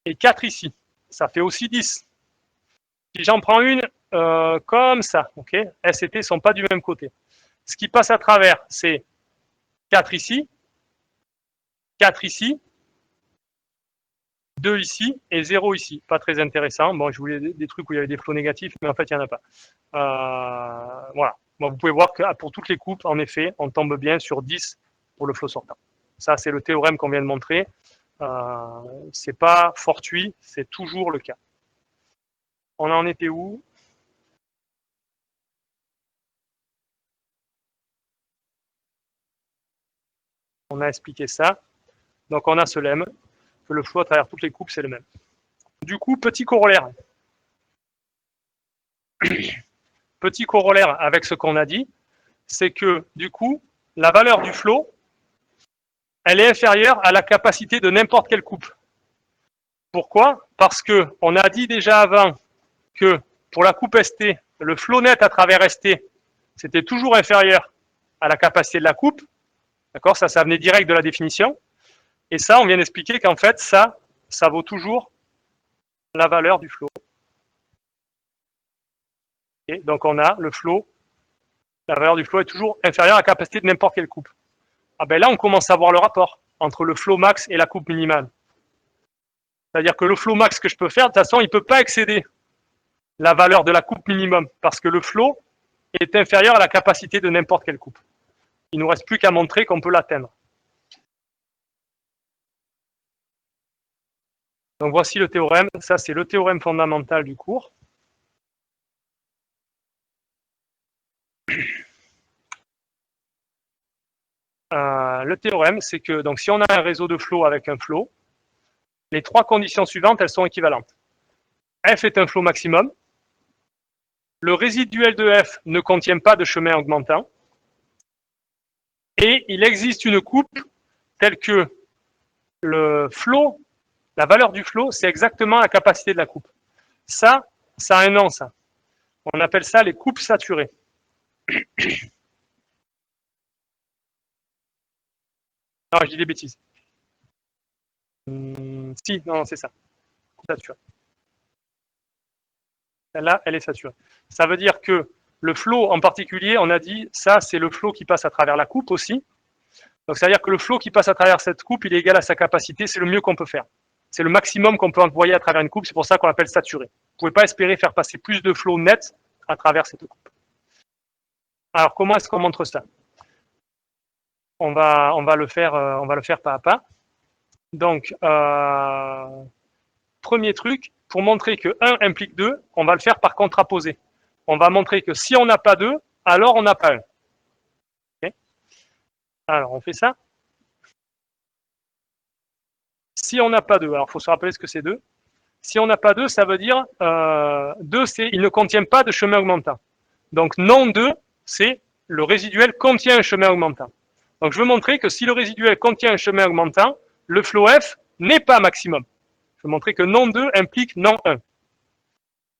et 4 ici. Ça fait aussi 10. Si j'en prends une comme ça, ok, S et T ne sont pas du même côté. Ce qui passe à travers, c'est 4 ici, 4 ici, 2 ici et 0 ici. Pas très intéressant. Bon, je voulais des trucs où il y avait des flots négatifs, mais en fait, il n'y en a pas. Voilà. Bon, vous pouvez voir que pour toutes les coupes, en effet, on tombe bien sur 10 pour le flot sortant. Ça, c'est le théorème qu'on vient de montrer. C'est pas fortuit, c'est toujours le cas. On en était où? On a expliqué ça. Donc, on a ce lemme, que le flot à travers toutes les coupes, c'est le même. Du coup, petit corollaire. Petit corollaire avec ce qu'on a dit, c'est que, du coup, la valeur du flot, elle est inférieure à la capacité de n'importe quelle coupe. Pourquoi? Parce qu'on a dit déjà avant que pour la coupe ST, le flot net à travers ST, c'était toujours inférieur à la capacité de la coupe. D'accord? Ça venait direct de la définition. Et ça, on vient d'expliquer qu'en fait, ça vaut toujours la valeur du flot. Et donc, on a le flot, la valeur du flot est toujours inférieure à la capacité de n'importe quelle coupe. Ah ben là, on commence à voir le rapport entre le flow max et la coupe minimale. C'est-à-dire que le flow max que je peux faire, de toute façon, il ne peut pas excéder la valeur de la coupe minimum, parce que le flow est inférieur à la capacité de n'importe quelle coupe. Il ne nous reste plus qu'à montrer qu'on peut l'atteindre. Donc voici le théorème, ça c'est le théorème fondamental du cours. Le théorème, c'est que donc, si on a un réseau de flow avec un flow, les trois conditions suivantes, elles sont équivalentes. F est un flow maximum, le résiduel de F ne contient pas de chemin augmentant, et il existe une coupe telle que le flow, la valeur du flow, c'est exactement la capacité de la coupe. Ça a un nom, ça. On appelle ça les coupes saturées. Non, je dis des bêtises. Si, non, c'est ça. Coupe saturée. Celle-là, elle est saturée. Ça veut dire que le flot en particulier, on a dit, ça c'est le flot qui passe à travers la coupe aussi. Donc ça veut dire que le flot qui passe à travers cette coupe, il est égal à sa capacité, c'est le mieux qu'on peut faire. C'est le maximum qu'on peut envoyer à travers une coupe, c'est pour ça qu'on l'appelle saturé. Vous ne pouvez pas espérer faire passer plus de flot net à travers cette coupe. Alors comment est-ce qu'on montre ça? On va le faire pas à pas. Donc, premier truc, pour montrer que 1 implique 2, on va le faire par contraposé. On va montrer que si on n'a pas 2, alors on n'a pas 1. Okay, alors, on fait ça. Si on n'a pas 2, alors il faut se rappeler ce que c'est 2. Si on n'a pas 2, ça veut dire 2, c'est il ne contient pas de chemin augmentant. Donc non 2, c'est le résiduel contient un chemin augmentant. Donc je veux montrer que si le résiduel contient un chemin augmentant, le flow F n'est pas maximum. Je veux montrer que non 2 implique non 1.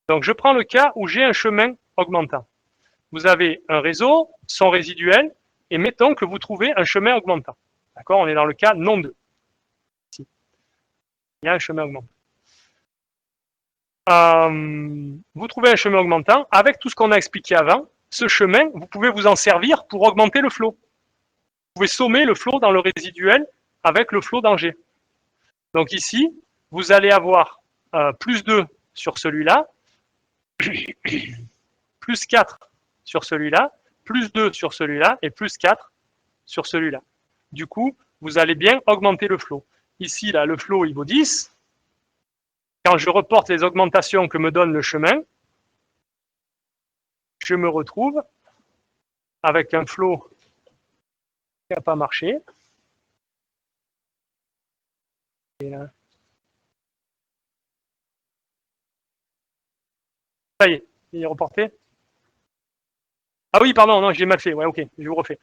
Donc je prends le cas où j'ai un chemin augmentant. Vous avez un réseau, son résiduel, et mettons que vous trouvez un chemin augmentant. D'accord? On est dans le cas non 2. Ici. Il y a un chemin augmentant. Vous trouvez un chemin augmentant, avec tout ce qu'on a expliqué avant, ce chemin, vous pouvez vous en servir pour augmenter le flot. Vous pouvez sommer le flot dans le résiduel avec le flot d'Angers. Donc ici, vous allez avoir plus 2 sur celui-là, plus 4 sur celui-là, plus 2 sur celui-là, et plus 4 sur celui-là. Du coup, vous allez bien augmenter le flot. Ici, là, le flot, il vaut 10. Quand je reporte les augmentations que me donne le chemin, je me retrouve avec un flot qui n'a pas marché. Et là. Ça y est, il est reporté. Ah oui, pardon, non, j'ai mal fait. Ouais, ok, je vous refais.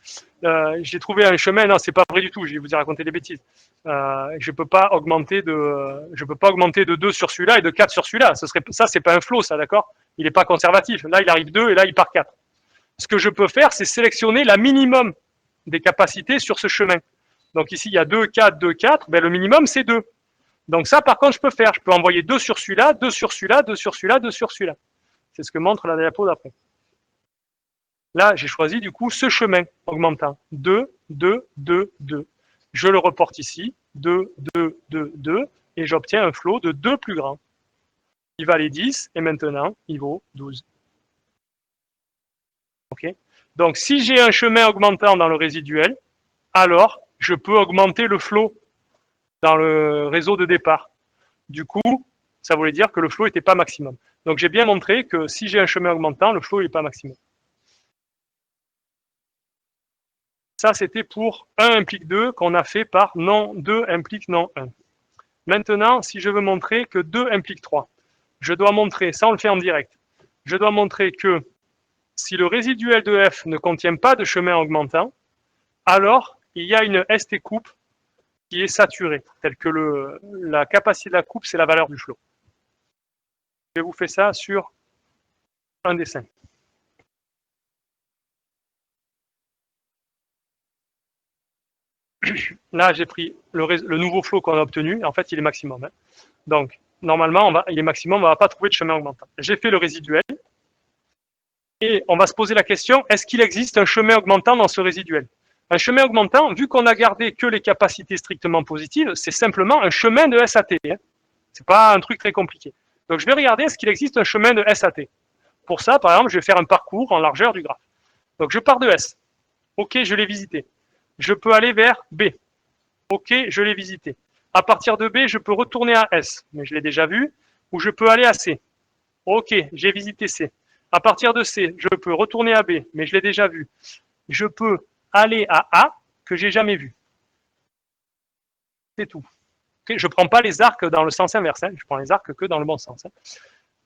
J'ai trouvé un chemin. Non, c'est pas vrai du tout. Je vais vous raconter des bêtises. Je peux pas augmenter de 2 sur celui-là et de 4 sur celui-là. Ça, c'est pas un flow, ça, d'accord? Il n'est pas conservatif. Là, il arrive 2 et là, il part 4. Ce que je peux faire, c'est sélectionner la minimum des capacités sur ce chemin. Donc ici, il y a 2, 4, 2, 4. Ben, le minimum, c'est 2. Donc ça, par contre, je peux faire. Je peux envoyer 2 sur celui-là, 2 sur celui-là, 2 sur celui-là, 2 sur celui-là. C'est ce que montre la diapo d'après. Là, j'ai choisi du coup ce chemin augmentant. 2, 2, 2, 2. Je le reporte ici. 2, 2, 2, 2. Et j'obtiens un flot de 2 plus grand. Il valait 10 et maintenant, il vaut 12. Okay. Donc, si j'ai un chemin augmentant dans le résiduel, alors je peux augmenter le flot dans le réseau de départ. Du coup, ça voulait dire que le flot n'était pas maximum. Donc, j'ai bien montré que si j'ai un chemin augmentant, le flot n'est pas maximum. Ça, c'était pour 1 implique 2 qu'on a fait par non 2 implique non 1. Maintenant, si je veux montrer que 2 implique 3, je dois montrer, ça on le fait en direct, je dois montrer que si le résiduel de F ne contient pas de chemin augmentant, alors il y a une ST coupe qui est saturée, telle que la capacité de la coupe, c'est la valeur du flot. Je vous fais ça sur un dessin. Là, j'ai pris le nouveau flot qu'on a obtenu. En fait, il est maximum. Hein. Donc, normalement, il est maximum, on ne va pas trouver de chemin augmentant. J'ai fait le résiduel. Et on va se poser la question, est-ce qu'il existe un chemin augmentant dans ce résiduel? Un chemin augmentant, vu qu'on a gardé que les capacités strictement positives, c'est simplement un chemin de SAT. Hein. Ce n'est pas un truc très compliqué. Donc, je vais regarder, est-ce qu'il existe un chemin de SAT? Pour ça, par exemple, je vais faire un parcours en largeur du graphe. Donc, je pars de S. OK, je l'ai visité. Je peux aller vers B. OK, je l'ai visité. À partir de B, je peux retourner à S, mais je l'ai déjà vu, ou je peux aller à C. OK, j'ai visité C. À partir de C, je peux retourner à B, mais je l'ai déjà vu. Je peux aller à A, que j'ai jamais vu. C'est tout. Okay, je ne prends pas les arcs dans le sens inverse, hein, je prends les arcs que dans le bon sens. Hein.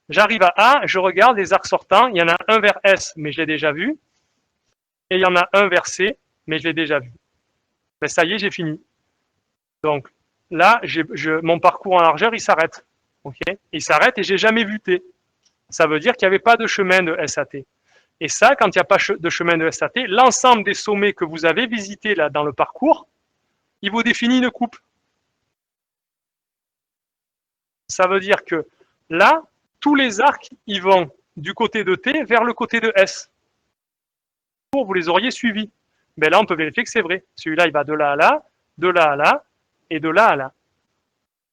J'arrive à A, je regarde les arcs sortants, il y en a un vers S, mais je l'ai déjà vu, et il y en a un vers C, mais je l'ai déjà vu. Ben, ça y est, j'ai fini. Donc là, mon parcours en largeur, il s'arrête. Okay, il s'arrête et j'ai jamais vu T. Ça veut dire qu'il n'y avait pas de chemin de SAT. Et ça, quand il n'y a pas de chemin de SAT, l'ensemble des sommets que vous avez visités là dans le parcours, il vous définit une coupe. Ça veut dire que là, tous les arcs, ils vont du côté de T vers le côté de S. Vous les auriez suivis. Ben là, on peut vérifier que c'est vrai. Celui-là, il va de là à là, de là à là, et de là à là.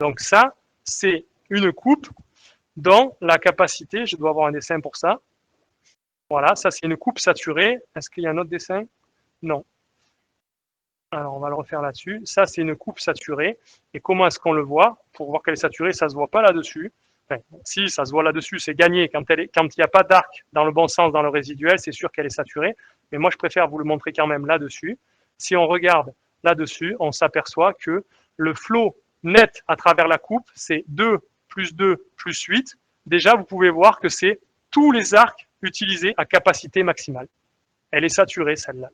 Donc ça, c'est une coupe dont la capacité, je dois avoir un dessin pour ça. Voilà, ça c'est une coupe saturée. Est-ce qu'il y a un autre dessin? Non. Alors on va le refaire là-dessus. Ça c'est une coupe saturée. Et comment est-ce qu'on le voit? Pour voir qu'elle est saturée, ça ne se voit pas là-dessus. Enfin, si, ça se voit là-dessus, c'est gagné. Quand il n'y a pas d'arc dans le bon sens dans le résiduel, c'est sûr qu'elle est saturée. Mais moi, je préfère vous le montrer quand même là-dessus. Si on regarde là-dessus, on s'aperçoit que le flot net à travers la coupe, c'est 2 plus 2 plus 8. Déjà, vous pouvez voir que c'est tous les arcs utilisés à capacité maximale. Elle est saturée, celle-là.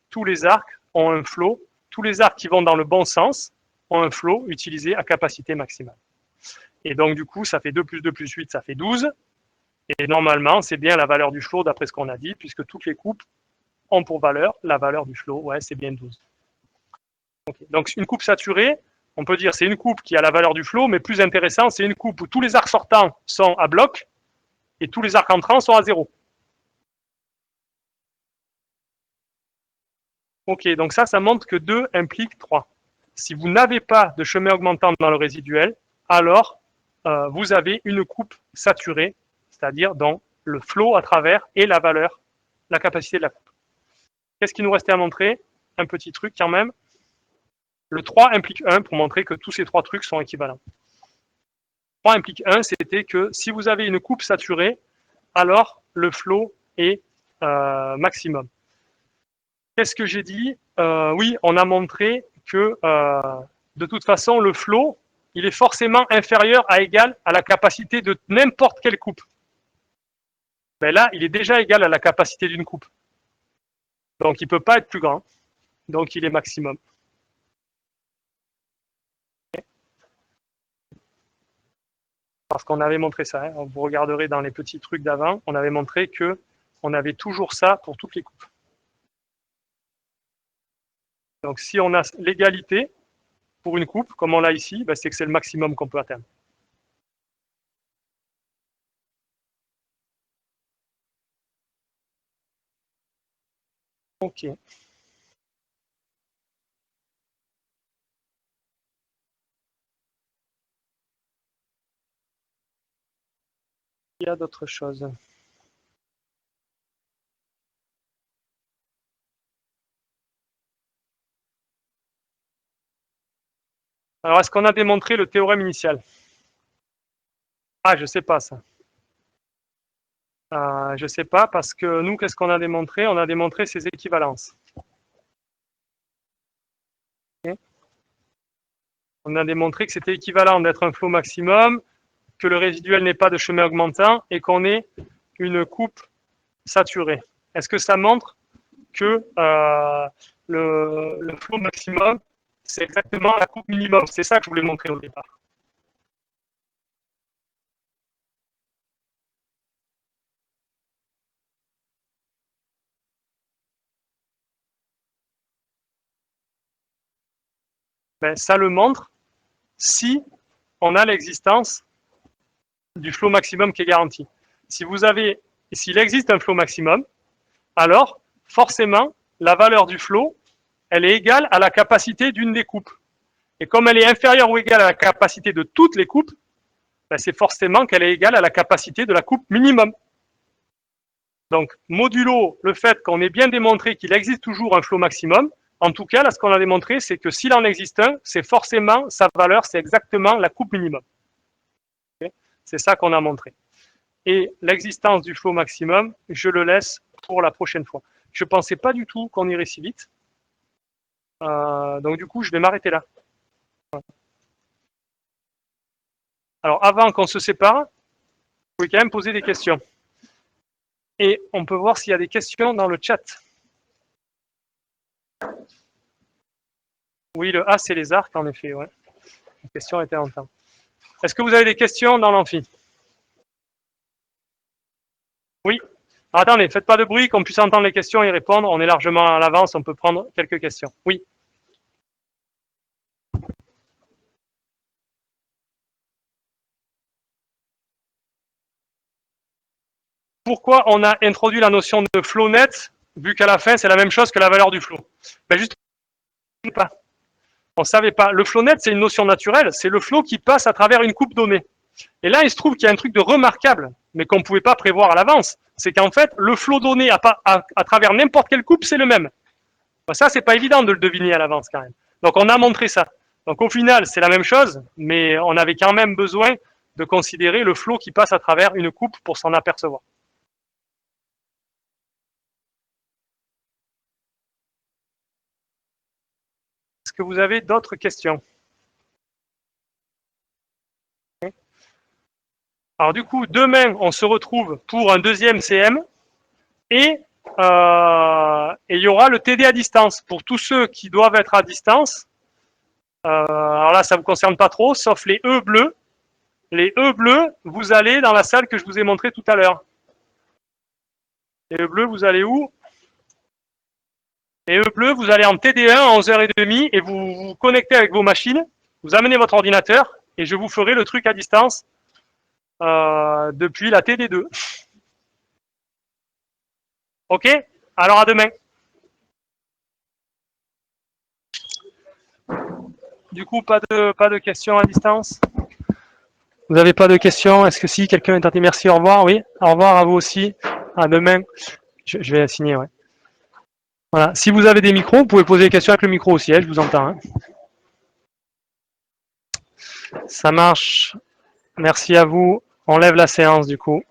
Tous les arcs ont un flot, tous les arcs qui vont dans le bon sens ont un flot utilisé à capacité maximale. Et donc, du coup, ça fait 2 plus 2 plus 8, ça fait 12. Et normalement, c'est bien la valeur du flot d'après ce qu'on a dit, puisque toutes les coupes ont pour valeur la valeur du flot. Ouais, c'est bien 12. Okay. Donc, une coupe saturée, on peut dire c'est une coupe qui a la valeur du flot, mais plus intéressant, c'est une coupe où tous les arcs sortants sont à bloc et tous les arcs entrants sont à 0. Ok, donc ça montre que 2 implique 3. Si vous n'avez pas de chemin augmentant dans le résiduel, alors vous avez une coupe saturée, c'est-à-dire dont le flot à travers et la valeur, la capacité de la coupe. Qu'est-ce qui nous restait à montrer? Un petit truc quand même. Le 3 implique 1 pour montrer que tous ces 3 trucs sont équivalents. 3 implique 1, c'était que si vous avez une coupe saturée, alors le flot est maximum. Qu'est-ce que j'ai dit? Oui, on a montré que de toute façon, le flot, il est forcément inférieur à égal à la capacité de n'importe quelle coupe. Ben là, il est déjà égal à la capacité d'une coupe. Donc, il ne peut pas être plus grand. Donc, il est maximum. Parce qu'on avait montré ça. Hein. Vous regarderez dans les petits trucs d'avant, on avait montré que on avait toujours ça pour toutes les coupes. Donc, si on a l'égalité pour une coupe, comme on l'a ici, ben c'est que c'est le maximum qu'on peut atteindre. Ok. Il y a d'autres choses. Alors, est-ce qu'on a démontré le théorème initial? Ah, je sais pas ça. Je sais pas parce que nous, qu'est-ce qu'on a démontré? On a démontré ces équivalences. Okay. On a démontré que c'était équivalent d'être un flot maximum, que le résiduel n'est pas de chemin augmentant et qu'on ait une coupe saturée. Est-ce que ça montre que le flot maximum, c'est exactement la coupe minimum? C'est ça que je voulais montrer au départ. Ben, ça le montre si on a l'existence du flot maximum qui est garanti. S'il existe un flot maximum, alors forcément, la valeur du flot, elle est égale à la capacité d'une des coupes. Et comme elle est inférieure ou égale à la capacité de toutes les coupes, ben c'est forcément qu'elle est égale à la capacité de la coupe minimum. Donc, modulo le fait qu'on ait bien démontré qu'il existe toujours un flot maximum, en tout cas, là, ce qu'on a démontré, c'est que s'il en existe un, c'est forcément, sa valeur, c'est exactement la coupe minimum. Okay, c'est ça qu'on a montré. Et l'existence du flot maximum, je le laisse pour la prochaine fois. Je ne pensais pas du tout qu'on irait si vite. Donc du coup, je vais m'arrêter là. Alors, avant qu'on se sépare, vous pouvez quand même poser des questions. Et on peut voir s'il y a des questions dans le chat. Oui, le A, c'est les arcs, en effet. Ouais. La question était en temps. Est-ce que vous avez des questions dans l'amphi? Oui. Alors, attendez, faites pas de bruit, qu'on puisse entendre les questions et répondre. On est largement à l'avance, on peut prendre quelques questions. Oui. pourquoi on a introduit la notion de flow net, vu qu'à la fin, c'est la même chose que la valeur du flow? Ben juste pas. On ne savait pas. Le flow net, c'est une notion naturelle, c'est le flow qui passe à travers une coupe donnée. Et là, il se trouve qu'il y a un truc de remarquable, mais qu'on ne pouvait pas prévoir à l'avance. C'est qu'en fait, le flow donné à travers n'importe quelle coupe, c'est le même. Ben ça, c'est pas évident de le deviner à l'avance quand même. Donc, on a montré ça. Donc, au final, c'est la même chose, mais on avait quand même besoin de considérer le flow qui passe à travers une coupe pour s'en apercevoir. Est-ce que vous avez d'autres questions? Alors du coup, demain, on se retrouve pour un deuxième CM et il y aura le TD à distance. Pour tous ceux qui doivent être à distance, alors là, ça ne vous concerne pas trop, sauf les E bleus. Les E bleus, vous allez dans la salle que je vous ai montrée tout à l'heure. Les E bleus, vous allez où? Les E bleus, vous allez en TD1 à 11h30 et vous vous connectez avec vos machines, vous amenez votre ordinateur et je vous ferai le truc à distance depuis la TD2. Ok? Alors à demain. Du coup, pas de questions à distance? Vous n'avez pas de questions? Est-ce que si quelqu'un est tenté? Merci, au revoir. Oui, au revoir à vous aussi. À demain. Je vais signer, ouais. Voilà. Si vous avez des micros, vous pouvez poser des questions avec le micro aussi, je vous entends. Hein. Ça marche. Merci à vous. On lève la séance du coup.